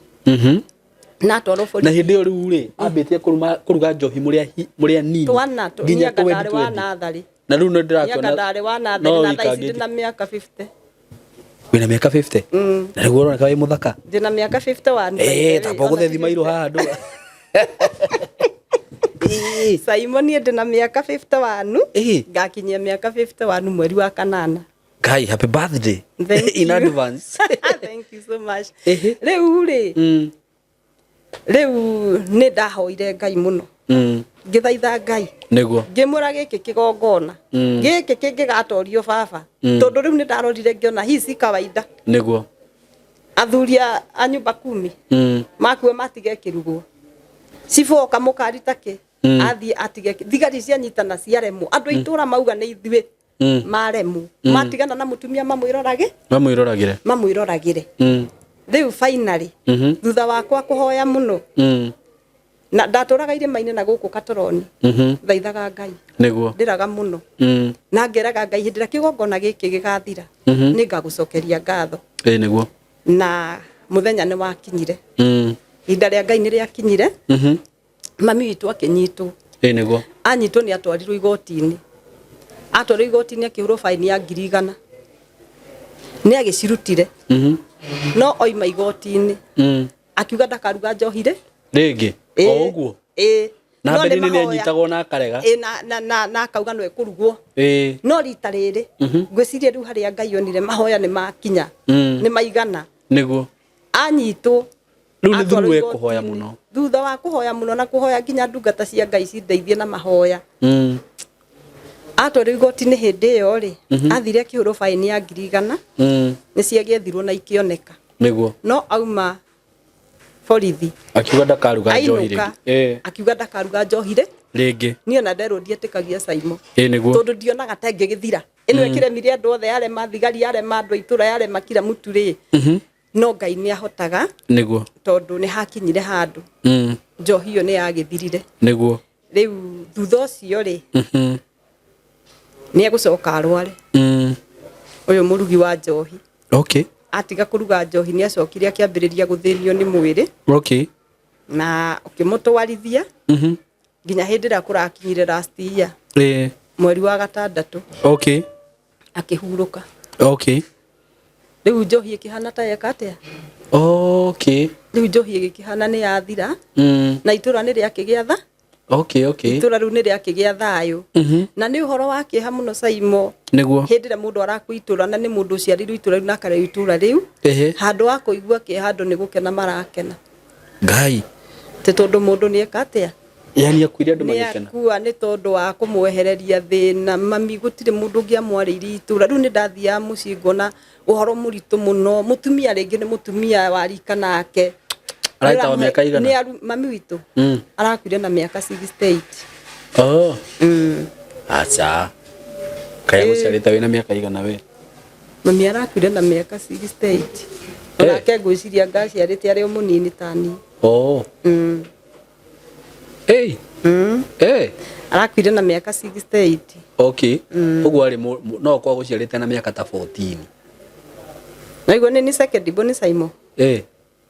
na atwarwo borithi na hindi iyo riu ri ambitie kuruga njohi muria nini nginya kandare wa nathari na riu no ndirakiona kandare wa nathari na thaisi na miaka 50 wina miaka 50 na riu uroneka wi muthaka ndina miaka 51 tamba guthethi mairo haha andu Saimo ni ndina miaka 51 ngakinyia miaka 51 mweri wa kanana Ngai happy birthday in advance thank you so much riu ni ndahoire Ngai muno ngithaitha Ngai niguo ngimura giki kigongona giki kingigatorio baba tondu riu ni ndarorire ngiona hii si kawaida niguo athuria a nyumba 10 makuwe matige kirugwo ciboka mukarita ki athie atige thigari cia nyitana ciaremwo andu itura mauga ni ithuĩ maremu matigana na mutumia mamwiroragire riu finally thutha wakwa kuhoya muno na ndaturaga irima-ini na guku Katoroni thaithaga Ngai niguo ndiraga muno na ngeraga Ngai hindira kigongona giki gigathira ni ngagucokeria ngatho niguo na muthenya ni wakinyire inda ria Ngai ni ria kinyire mami witu akinyitwo niguo anyitwo ni atwarirwo igoti-ini atwarirwo igoti-ini akihurwo faini ya 100 ni agicirutire no oima igoti-ini akiuga ndakaruga njohire ringi o uguo na mbere ni anyitagwo na akarega na akauga no ekurugwo no rita riri ngwiciria riu haria Ngai onire mahoya ni makinya ni maigana niguo anyitwo riu ni thuru ekuhoya muno thutha wa kuhoya muno na kuhoya nginya ndungata cia Ngai cindeithie na mahoya atwarirwo igoti-ini hindi iyo ri athire akihurwo faini ya 100 ni ciagiethirwo na ikioneka niguo no auma borithi akiuga ndakaruga njohire akiuga ndakaruga njohire ringi ni ona nderwo ndietikagia Saimo niguo tondu ndionaga ta ngigithira ino ikiremire andu othe yare mathigari yare mandu itura yare makira mutu ri no Ngai ni ahotaga niguo tondu ni hakinyire handu njohi iyo ni yagithirire niguo riu thutha ucio ri ni egucoka arware uyu murugi wa njohi atiga kuruga njohi ni acokire akiambiriria guthirio ni mwiri na ukimutwarithia nginya hindi ria kurakinyire last year mweri wa 6 akihuruka riu njohi ikihana ta yekatea riu njohi igikihana ni yathira na itura ni riakigia tha Okay. Itura riu ni riakigia thayo na ni uhoro wake ha muno Saimo niguo hindire mundu arakuitura na ni mundu uciarirwo itura riu na kare itura riu handu wa kuigua ki handu ni gukena marakena ngai te tondu mundu ni ekatia yani akuire andu magikena akua ni tondu wa kumwehereria thina mami gutire mundu ngiamwariri itura riu ni ndathia mucii ngona uhoro muritu muno mutumia ringi ni mutumia warika nake araita wa miaka igana ni mami witu arakuire na miaka 68 acha kaya guciarita wina miaka igana we mami arakuire na miaka 68 onake ngwiciria ngaciarite ari o munini tani arakuire na miaka 68 okay uguo ari no kwa guciarite na miaka ta 14 naigua ni second born Saimo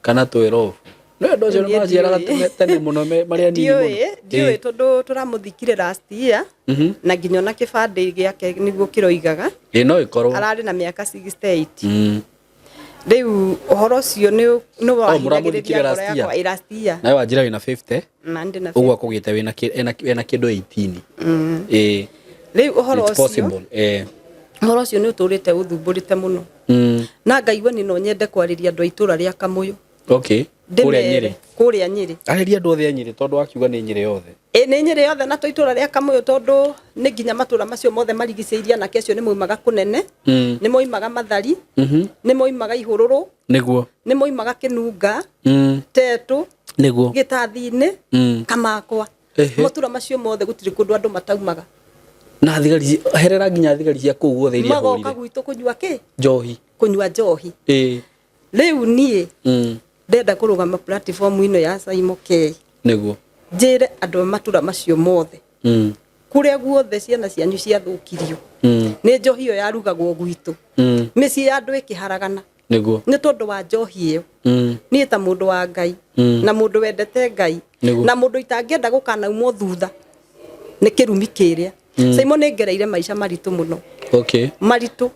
kana 12 no ndo cio maciaraga tene muno maria nini ndiwe tondu turamuthikire last year na nginya na kibande giake niguo kiroigaga no ikorwo arari na miaka 68 riu uhoro cio ni wahingagiriria last year nawe wanjira wina 50 na ndi na uguo akugite wina kindu 18 riu uhoro cio uhoro cio ni uturite uthumburite muno na ngaigua ni no nyende kwariria andu aitura ria Kamuyu kuria Nyeri ariria andu othe a Nyeri tondu akiuga ni Nyeri yothe ni Nyeri yothe na twitura ria Kamuyu tondu ni nginya matura macio mothe marigiceirie na kesho ni moimaga kunene ni moimaga Mathari ni moimaga Ihururu niguo ni moimaga Kinunga Tetu niguo Gitathini Kamakwa matura macio mothe gutiri kundu andu mataumaga na thigari herera nginya thigari cia kuu guothe iria hurire magoka gwitu kunyua ki njohi kunyua njohi riu nie ndenda kurugama platform ino ya Saimo K niguo njire andu matura macio mothe kuria guothe ciana cianyu ciathukirio ni njohi iyo yarugagwo gwitu micii ya andu ikiharagana niguo ni tondu wa njohi iyo ni ta mundu wa Ngai na mundu wendete Ngai na mundu itangienda gukanaumwo thutha ni kirumi kiria Saimo ni ngereire maisha maritu muno maritu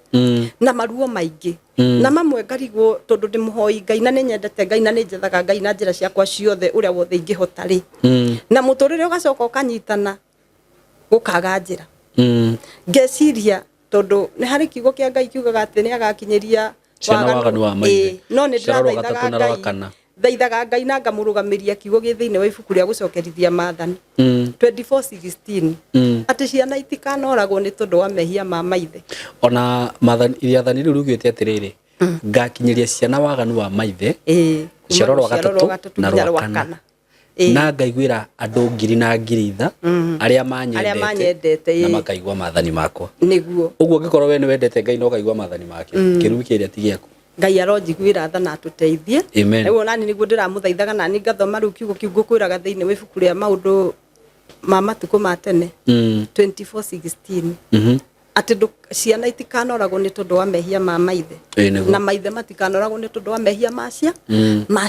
na maruo maingi na mamwe ngarigwo tondu ndi muhoi Ngai na ni nyendete Ngai na ni njethaga Ngai na njira ciakwa ciothe uria wothe ingihota ri na muturire ugacoka ukanyitana gukaga njira ngeciria tondu ni hari kiugo kia Ngai kiugaga ati ni agakinyiria waganu wa maithe no ni ndaithaga Ngai na ngamurugamiria kiugo gi thiini wa ibuku ria gucokerithia maathani 24:16 ati ciana itikanoragwo ni tondu wa mehia ma maithe ona maathani iathani riu rugite atiriri ngakinyiria ciana waganu wa maithe ciarorwa gatatu na rwakana na ngaiguira andu ngiri na ngiri itha aria manyendete na makaigua maathani makwa niguo uguo ngikorwo we ni wendete Ngai no kaigua maathani make kirumi kiria ti giaku Ngai aronjiguira tha na tuteithie niguo nani niguo ndiramuthaithaga nani ngathoma riu kiugo kiu ngukwiraga thiini wa ibuku ria maundu ma matuko ma tene 24:16 ati ciana itikanoragwo ni tondu wa mehia ma maithe na maithe matikanoragwo ni tondu wa mehia ma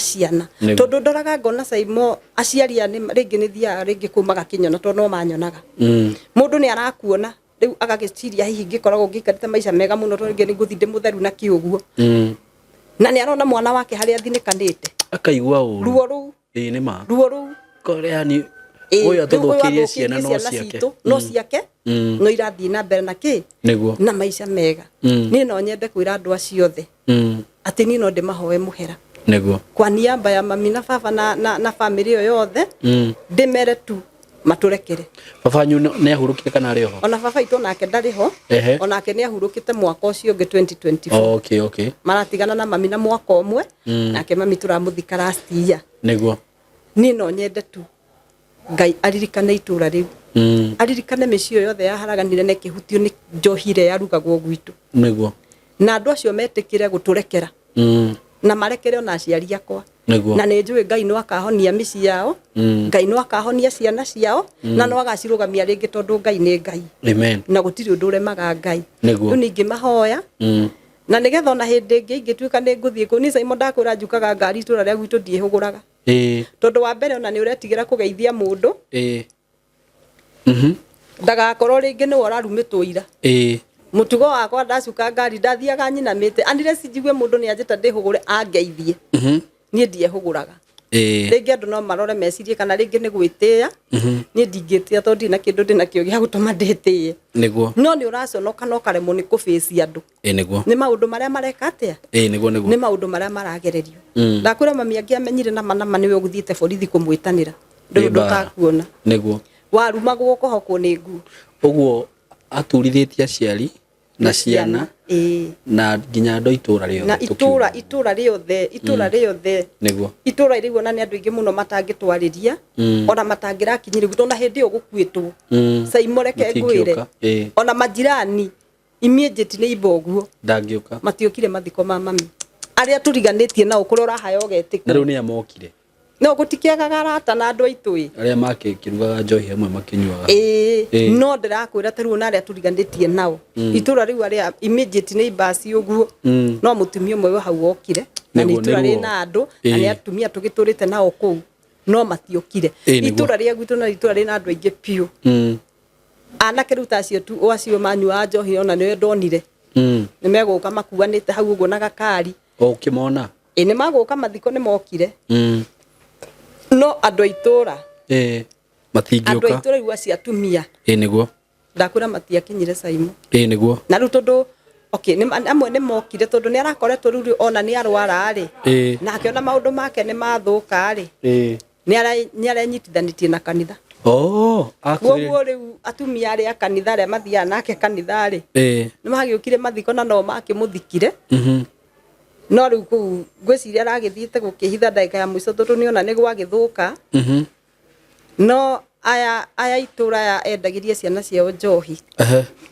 ciana tondu ndoraga ngona Saimo aciari ani ringi ni thia ringi kumaga kinyona tondu no manyonaga mundu ni arakuona riu agagiciria hihi ngikoragwo ngikarite maisha mega muno tondu ringi ni nguthi ndi mutheru na kiuguo na ni arona mwana wake haria thinikanite akaigua uru ruo ru ni ma ruo ru koreani uyu atuthukirie ciana no ciake no irathii na mbere na ki niguo na maisha mega ni no nyende kwira andu acio othe ati ni no ndimahoe muhera niguo kwa niaba ya mami na baba na family yo yothe ndimere tu maturekere baba nyu ne ahurukire kana ari ho ona baba itu nake ndari ho onake ni ahurukite mwaka ucio ngi 2024 okay maratigana na mami na mwaka umwe nake mami turamuthika last year niguo ni no nyende tu Ngai aririkane itura riu aririkane micio yothe yaharaganire ne kihutio ni njohire yarugagwo gwitu niguo na andu acio metikire guturekera na marekere ona aciari akwa na ni njui Ngai no akahonia mici yao Ngai no akahonia ciana ciao na no agacirugamia ringi tondu Ngai ni Ngai amen na gutiri undu uremaga Ngai riu ningi mahoya na nigetha ona hindi ingi ingituika ni nguthie ku ni Saimo ndakwira njukaga ngari itura ria gwitu ndiehuguraga tondu wa mbere ona ni uretigira kugeithia mundu ndagakorwo ringi ni wararumitwo ira mutugo wakwa ndacuka ngari ndathiaga nyinamite anire cinjigue mundu ni anjita ndihugure angeithie nie ndiehuguraga Rĩngĩ andũ no marore mecirie kana rĩngĩ nĩ gwĩtĩa. Niĩ ndingĩtĩa tondũ ndina kĩndũ ndĩnakĩo gĩa gũtũma ndĩtĩye. Nĩguo. No nĩ ũraconoka no karemwo nĩ kũbĩci andũ. Nĩguo. Nĩ maũndũ marĩa mareka atĩa? Nĩguo. Nĩ maũndũ marĩa maragererio. Ndakwĩra mami angĩamenyire nama nĩwe ũgũthiĩte borithi kũmwĩtanĩra. Ndũtakuona. Nĩguo. Warumagwo kũhokwo nĩ ngu. Ũguo aturithĩtie aciari na ciana na nginya andũ itũra rĩothe. Na itũra rĩothe. Nĩguo. Itũra rĩu ona nĩ andũ aingĩ mũno matangĩtwarĩria ona matangĩrakinyĩria gwitũ na hĩndĩ ĩyo gũkuĩtwo. Saimo reke ngwĩre. Ona majirani immediate nĩ iboguo. Ndangĩũka. Matiokire mathiko ma mami. Arĩa turiganĩtie nao kũrĩa ũrahaya ũgetĩkwo. Na rĩu nĩ amokire. No gũtikĩagaga arata na andũ aitũ arĩa makĩrugaga njohi hamwe makĩnyuaga. No ndĩrakwĩra tarĩu na arĩa turiganĩtie nao. Itũra rĩu arĩa immediate neighbors ũguo no mũtumia ũmwe hau wokire na nĩ itũra rĩna andũ na nĩ atumia tũgĩtũrĩte nao kũu no matiokire. Itũra rĩa gwitũ na itũra rĩna andũ aingĩ piũ. Anake rĩu tacio tu acio manyuaga njohi ona nĩwe ndonire. Nĩ megũka makuanĩte hau ũguo na gakari. Ũkĩmona? Nĩ magũka mathiko nĩ mokire. No andũ aitũra matingĩũka. Andũ aitũra rĩu acio atumia. Nĩguo. Ndakwĩra matiakinyire Saimo. Nĩguo. Na rĩu tondũ amwe nĩ mokire tondũ nĩ arakoretwo rĩu ona nĩ arwara na akĩona maũndũ make nĩ mathũka nĩ arenyitithanĩtie na kanitha. Koguo rĩu atumia arĩa kanitha arĩa mathiaga nake kanitha nĩ magĩũkire mathiko na no makĩmũthikire. No rĩu kũu ngwĩciria aragĩthiĩte gũkĩhitha ndagĩka ya mũico tondũ nĩona nĩ gwagĩthũka. No aya itũra aya endagĩria ciana ciao njohi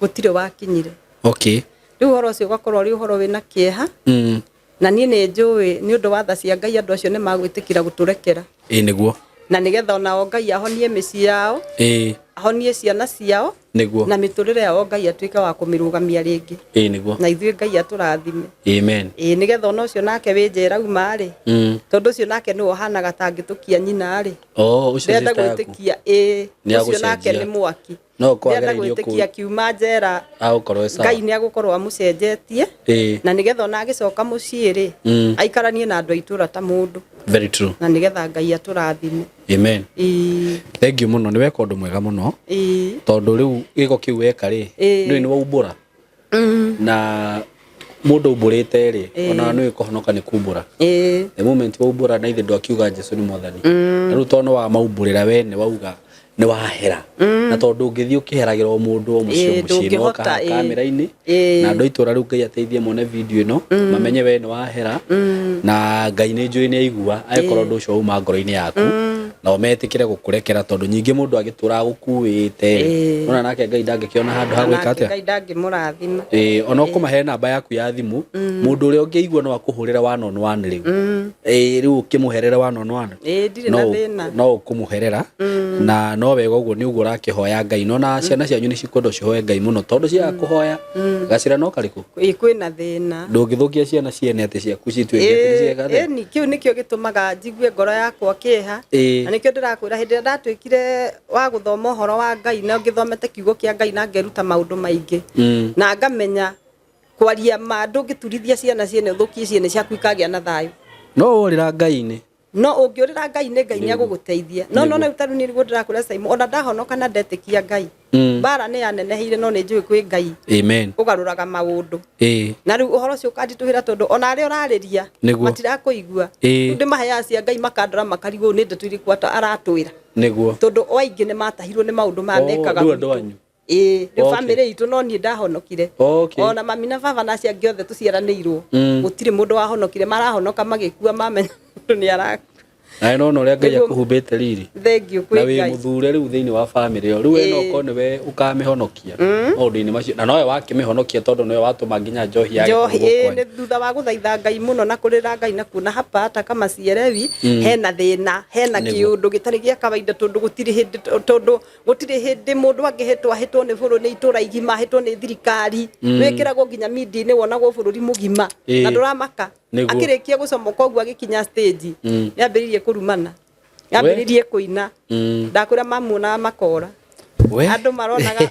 gũtirĩ wakinyire. Rĩu ũhoro ũcio ũgakorwo ũrĩ ũhoro wĩna kĩeha. Na niĩ nĩ njũĩ nĩ ũndũ wa tha cia Ngai andũ acio nĩ magwĩtĩkĩra gũtũrekera. Nĩguo. Na nĩgetha onao Ngai ahonie mĩciĩ yao. Ahonie ciana ciao. Nĩguo. Na mĩtũrĩre yao Ngai atuĩke wa kũmĩrũgamia rĩngĩ. Nĩguo. Na ithuĩ Ngai atũrathime. Amen. Nĩgetha ona ũcio nake wĩ njera uma tondũ ũcio nake nĩ ohanaga tangĩtũkia nyina ũcio ndenda gwĩtĩkia ũcio nake nĩ mwaki. Ndenda gwĩtĩkia kiuma njera Ngai nĩ agũkorwo amũcenjetie. Na nĩgetha ona agĩcoka mũciĩ aikaranie na andũ aitũra ta mũndũ. Very true. Na nĩgetha Ngai atũrathime. Amen. Thank you mũno, nĩ weka ũndũ mwega mũno. Tondũ rĩu gĩko kĩu weka nĩ waumbũra. Na mũndũ umbũrĩte ona nĩ kũhonoka nĩ kumbũra. The moment waumbũra na ithe ndwakiuga Jesũ nĩ mwathani. Rĩu tondũ wa maumbũrĩra we nĩ wauga nĩ wahera. Na tondũ ũngĩthiĩ ũkĩheragĩra o mũndũ o mũciĩ no kamera-inĩ na andũ itũra rĩu Ngai ateithie mone video ĩno mamenye we nĩ wahera na Ngai nĩ njũĩ nĩ aigua angĩkorwo ũndũ ũcio uma ngoro-inĩ yaku na metĩkĩre gũkũrekera tondũ nyingĩ mũndũ agĩtũra gũkuĩte ona nake Ngai ndangĩkĩona handũ ha gwĩka atĩa. Ngai ndangĩmũrathima. Ona ũkũmahe namba yaku ya thimũ mũndũ ũrĩa ũngĩigua no akũhũrĩre 111 rĩu rĩu ũkĩmũherere 111 no ũkũmũherera na no wega ũguo nĩ ũguo ũrakĩhoya Ngai no na ciana cianyu nĩ cikwenda ũcihoe Ngai mũno tondũ cia kũhoya gacĩra no karĩkũ kwĩna thĩna ndũngĩthũkia ciana ciene atĩ ciaku cituĩke ciega thĩ kĩu nĩkĩo gĩtũmaga njigue ngoro yakwa kĩeha na nĩkĩo ndĩrakwĩra hĩndĩ ĩrĩa ndatuĩkire wa gũthoma ũhoro wa Ngai na ngĩthomete kiugo kĩa Ngai na ngeruta maũndũ maingĩ na ngamenya kwaria ma ndũngĩturithia ciana ciene ũthũkie ciene ciaku ikagĩa na thayũ no ũrĩra Ngai-inĩ no ũngĩũrĩra Ngai nĩ agũgũteithia no no rĩu tarĩu nĩguo ndĩrakwĩra Saimo ona ndahonoka na ndetĩkia Ngai mbara nĩ yaneneheire no nĩ njũĩ kwĩ Ngai amen ũgarũraga maũndũ na rĩu ũhoro ũcio ũkanditũhĩra tondũ ona arĩa ũrarĩria matirakũigua rĩu ndĩmaheaga cia Ngai makandora makarigwo nĩ ndeto irĩkũ aratwĩra nĩguo tondũ o aingĩ nĩ matahirwo nĩ maũndũ maya mekaga rĩu bamĩrĩ itũ no niĩ ndahonokire ona mami na baba na acia angĩ othe tũciaranĩirwo gũtirĩ mũndũ wahonokire marahonoka magĩkua mamenya mũndũ nĩ arakua na no no rĩa Ngai akũhumbĩte riri thengio kwĩ Ngai na wĩ mũthure rĩu thĩinĩ wa bamĩrĩ ĩyo rĩu eno ko nĩwe ũkamĩhonokia maũndũ-inĩ macio na nowe wakĩmĩhonokia tondũ nĩwe watũma nginya njohi yake nĩ thutha wa gũthaitha Ngai mũno na kũrĩra Ngai na kuona hapa hata kama cierewi hena thĩna hena kĩũndũ gĩtarĩ gĩa kawaida tondũ gũtirĩ hĩndĩ mũndũ angĩhĩtwo ahĩtwo nĩ bũrũri nĩ itũra igima ahĩtwo nĩ thirikari wĩkĩragwo nginya media-inĩ wonagwo bũrũri mũgima na ndũramaka akĩrĩkia gũcomoka ũguo agĩkinya stage nĩambĩrĩirie kũrumana yambĩrĩirie kũina ndakwĩra mamuonaga makora andũ maronaga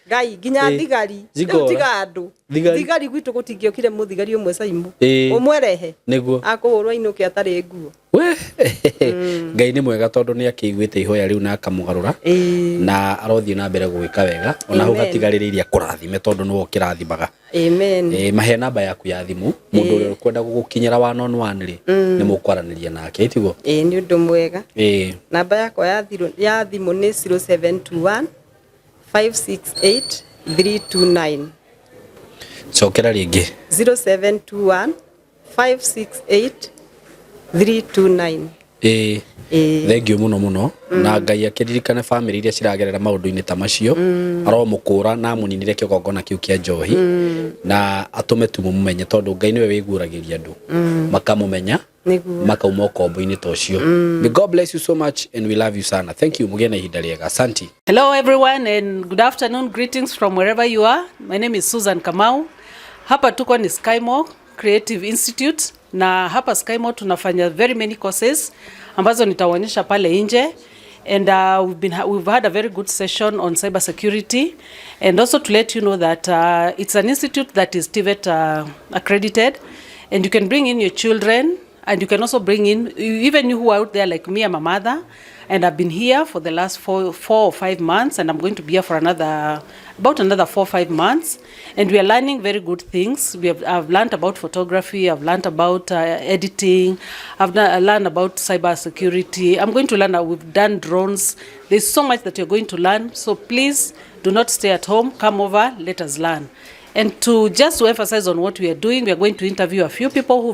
Ngai ginya thigari tiga andu thigari gwitu gutingiokire muthigari umwe Saimo umwerehe niguo akuhurwa inuke atari nguo we Ngai ni mwega tondu ni akiguite ihoya riu na akamugarura na arothie na mbere gwika wega ona hau gatigaririria kurathime tondu no kirathimaga amen mahe namba yaku ya thimu mundu uri kwenda gugukinyira one on one ri ni mukwaraniria nake itigo ni undu mwega namba yakwa ya thimu ni 0721 568 329 Chokera ringi 0721 568 329 thank you muno na Ngai akiririkane family iria ciragerera maundu-ini ta macio aromukura na muninire kigongona kiu kia njohi na atume tu mumenye tondu Ngai niwe wiguuragiria andu makamumenya makauma ukombo-ini tocio. May God bless you so much and we love you sana. Thank you mugena ihinda riega. Asante. Hello everyone and good afternoon, greetings from wherever you are. My name is Susan Kamau. Hapa tuko ni Skymo Creative Institute na hapa Skymo tunafanya very many courses ambazo nitawaonyesha pale nje, and we've had a very good session on cyber security, and also to let you know that it's an institute that is TVET accredited, and you can bring in your children, and you can also bring in even you who are out there like me. I'm a mother and I've been here for the last 4 or 5 months, and I'm going to be here for about another 4 or 5 months, and we are learning very good things. I've learned about photography, I've learned about editing, I've learned about cyber security. I'm going to learn, we've done drones. There's so much that you're going to learn, so please do not stay at home, come over, let us learn. And to emphasize on what we are doing, we are going to interview a few people who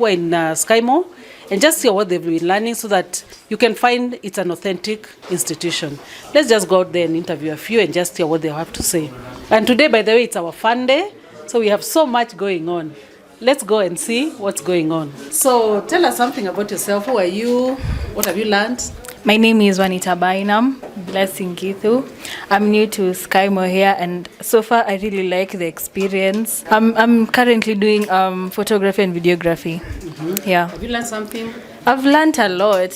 are in Skymo and just hear what they've been learning so that you can find it's an authentic institution. Let's just go out there and interview a few and just hear what they have to say. And today, by the way, it's our fun day, so we have so much going on. Let's go and see what's going on. So tell us something about yourself. Who are you? What have you learned? My name is Wanita Bainam, Blessing Githu. I'm new to Skymo here, and so far I really like the experience. I'm currently doing photography and videography. Yeah. Have you learned something? I've learned a lot.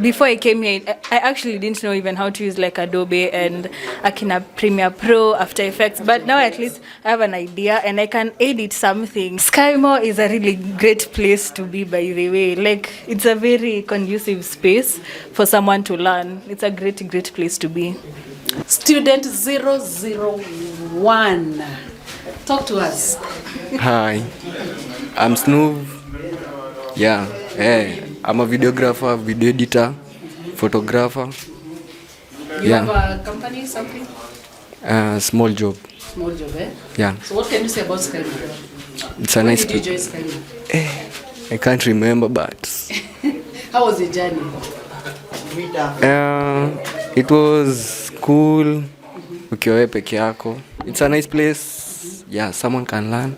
Before I came here, I actually didn't know even how to use Adobe and Akina Premiere Pro, After Effects, but now at least I have an idea and I can edit something. Skymo is a really great place to be, by the way. It's a very conducive space for someone to learn. It's a great place to be. Student 001, talk to us. Hi, I'm Snoov. Yeah, hey. I'm a videographer, video editor, photographer. You have a company, something? Small job. Small job, eh? Yeah. So what can you say about Skymo? It's a nice place. When did you join Skymo? I can't remember, but... How was the journey? It was cool. Ukiwa peke yako. It's a nice place. Yeah, someone can learn.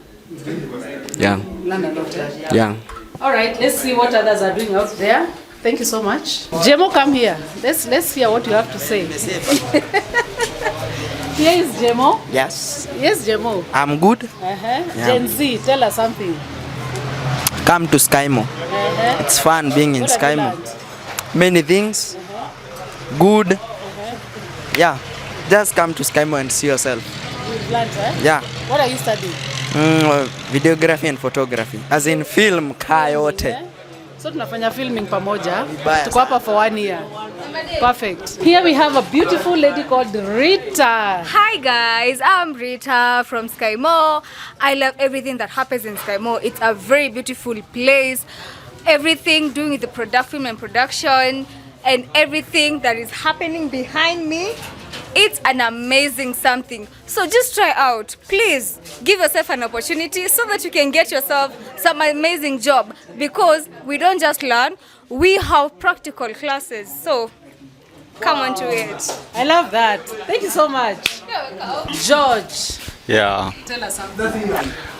Yeah. Learn a lot, eh? Yeah. All right, let's see what others are doing out there. Thank you so much. Jemo, come here. Let's hear what you have to say. Here is Jemo. Yes. Yes, Jemo. I'm good. Yeah. Gen Z, tell us something. Come to Skymo. It's fun being in Skymo. Many things. Good. Yeah. Just come to Skymo and see yourself. You've learned, eh? Yeah. What are you studying? Videography and photography. As in film, kaa yote. So tunafanya filming pamoja. Tuko hapa for 1 year. Perfect. Here we have a beautiful lady called Rita. Hi guys, I'm Rita from Skymo. I love everything that happens in Skymo. It's a very beautiful place. Everything doing with the film and production and everything that is happening behind me. It's an amazing something. So just try out. Please give yourself an opportunity so that you can get yourself some amazing job, because we don't just learn, we have practical classes. So come on to it. I love that. Thank you so much. You're welcome. George. Yeah. Tell us something.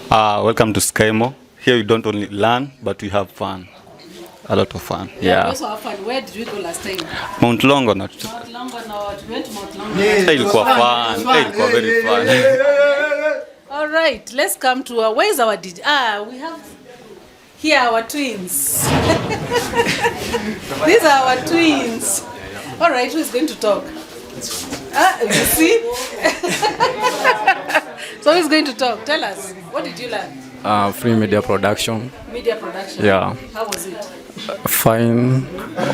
Welcome to Skymo. Here we don't only learn, but we have fun. A lot of fun. Yeah. We also have fun. Where did we go last time? Mount Longonot. Mount Longonot. We went to Mount Longonot. Ilikuwa fun. Ilikuwa very fun. All right. Let's come to where is our DJ? We have here our twins. These are our twins. All right. Who is going to talk? You see? So who's going to talk? Tell us. What did you learn? Free media production. Media production? Yeah. How was it? Fine,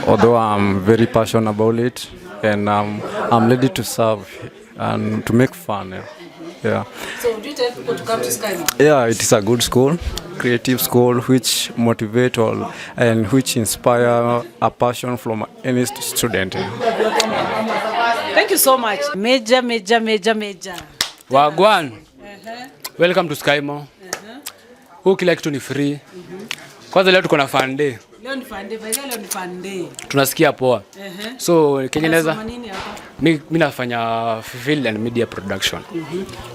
although I'm very passionate about it, and I'm ready to serve and to make fun. Yeah. So do you tell people to come to SkyMo? Yeah, it is a good school, creative school, which motivate all and which inspire a passion from any student. Thank you so much. Major. Wagwan. Welcome to SkyMo. Huku kila kitu ni free. Kwanza leo tuko na fun day. Leo ni fun day. Tunasikia poa. So Kenya naweza mimi nafanya film and media production.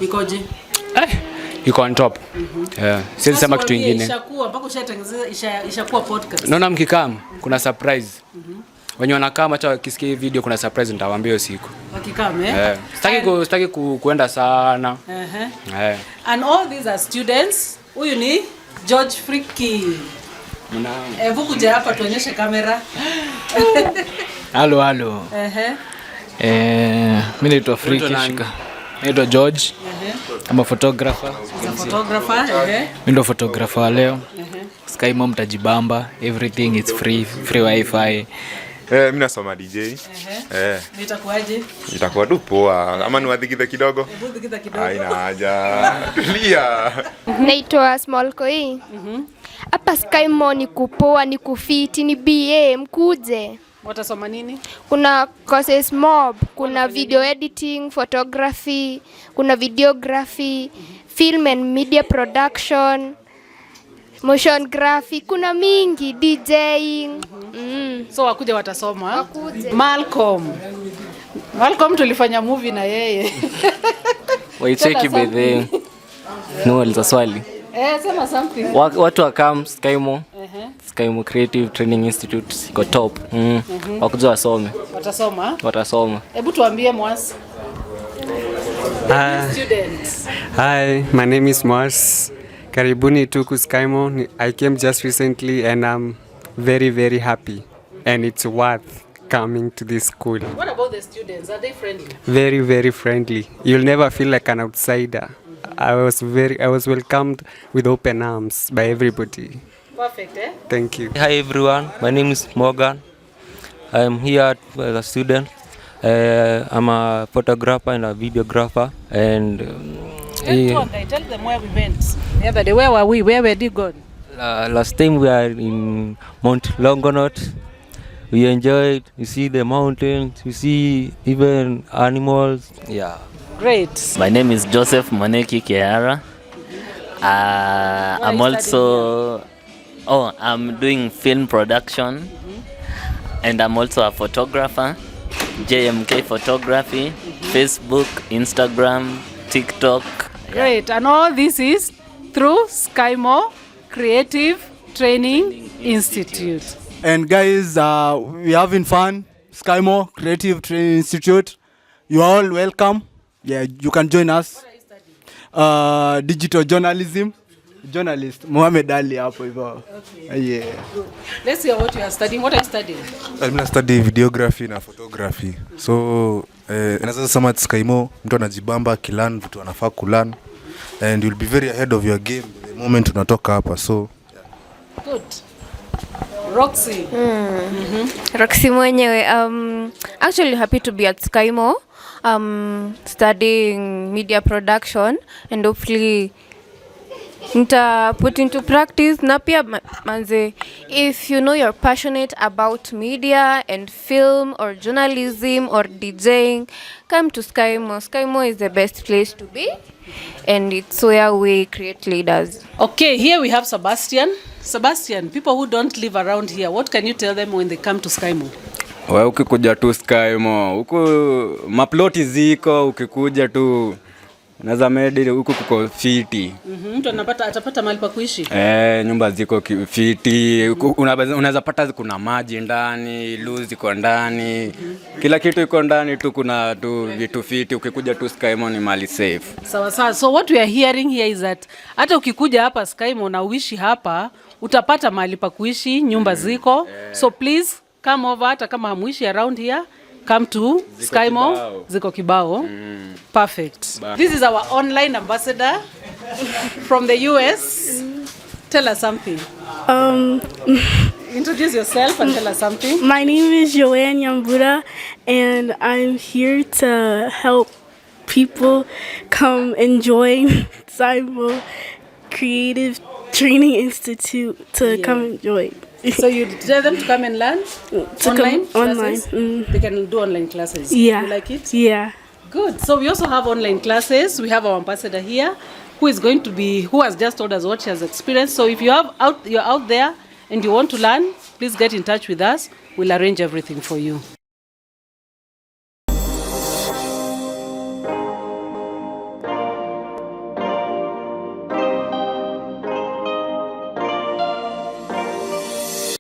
Ikoje? Iko on top. Siwezi sema kitu kingine. Ishakuwa mpaka ushatengeneza ishakuwa podcast. Naona mkikam kuna surprise. Wenye wanakaa acha wakisikia video kuna surprise nitawaambia hiyo siku. Wakikam Sitaki kuenda sana. And all these are students. Huyu ni George Friki. Hebu kuja hapa tuonyeshe kamera. Halo. Mimi naitwa Friki Shika. Naitwa George. I'm a photographer. Mimi ndo photographer leo. SkyMo mtajibamba. Everything is free wifi. Mimi nasoma DJ. Nitakuaje? Itakuwa tu poa. Ama niwadhikithe kidogo? Dhikitha kidogo. Haina haja. Tulia. Naitwa Small Koi. Hapa SkyMo ni kupoa, ni kufiti, ni BA, mkuje. Watasoma nini? Kuna courses mob, kuna video editing, photography, kuna videography, film and media production, motion graphic, kuna mingi, DJing. So wakuja watasoma. Malcolm tulifanya movie na yeye. Waicheki by the no aliza swali. Sema something. Watu wakam SkyMo. SkyMo Creative Training Institute iko top. Wakuja wasome. Watasoma. Hebu tuambie Mwasi. Students. Hi, my name is Mars. Karibuni to SkyMo. I came just recently and I'm very, very happy. And it's worth coming to this school. What about the students? Are they friendly? Very, very friendly. You'll never feel like an outsider. I was welcomed with open arms by everybody. Perfect, Thank you. Hi everyone, my name is Morgan. I am here as a student. I'm a photographer and a videographer. And tell them where we went. The other day, where were we? Where did you go? Last time we are in Mount Longonot. We enjoyed. You see the mountains. You see even animals. Yeah. Great. My name is Joseph Moneki Kiara. I'm also I'm doing film production, and I'm also a photographer. JMK Photography, Facebook, Instagram, TikTok. Great. And all this is through SkyMo Creative Training Institute. And guys, we having fun. SkyMo Creative Training Institute. You are all welcome. Yeah, you can join us. Digital journalism. Journalist Mohamed Ali hapo hivyo. Yeah. Let's hear what you are studying. What are you studying? I'm studying videography na photography. So naweza sema at SkyMo mtu anajibamba kilan vitu anafaa kulan, and you'll be very ahead of your game the moment unatoka hapa. So good. Roxy. Roxy mwenyewe. Actually happy to be at SkyMo. Studying media production, and hopefully put into practice. Na pia manze, if you know you're passionate about media and film or journalism or DJing, come to SkyMo. SkyMo is the best place to be, and it's where we create leaders. Okay, here we have Sebastian. Sebastian, people who don't live around here, what can you tell them when they come to SkyMo? Wewe ukikuja tu SkyMo, huko maploti ziko, ukikuja tu naza medi huko kuko fiti. Mtu atapata mahali pa kuishi? Nyumba ziko fiti, unaweza pata kuna maji ndani, luzi ziko ndani. Kila kitu iko ndani tu, kuna tu vitu fiti. Ukikuja tu SkyMo ni mali safe. Sawa. So what we are hearing here is that hata ukikuja hapa SkyMo na uishi hapa, utapata mahali pa kuishi, nyumba ziko. So please come over, hata kama hamuishi around here, come to Skymo. Ziko kibao. Perfect. This is our online ambassador from the US. Tell us something. Introduce yourself and tell us something. My name is Joanne Yambura, and I'm here to help people come and join Skymo Creative Training Institute to come and join. So you tell them to come and learn online classes? Online. They can do online classes. Yeah. You like it? Yeah. Good. So we also have online classes. We have our ambassador here who has just told us what she has experienced. So if you're out there and you want to learn, please get in touch with us. We'll arrange everything for you.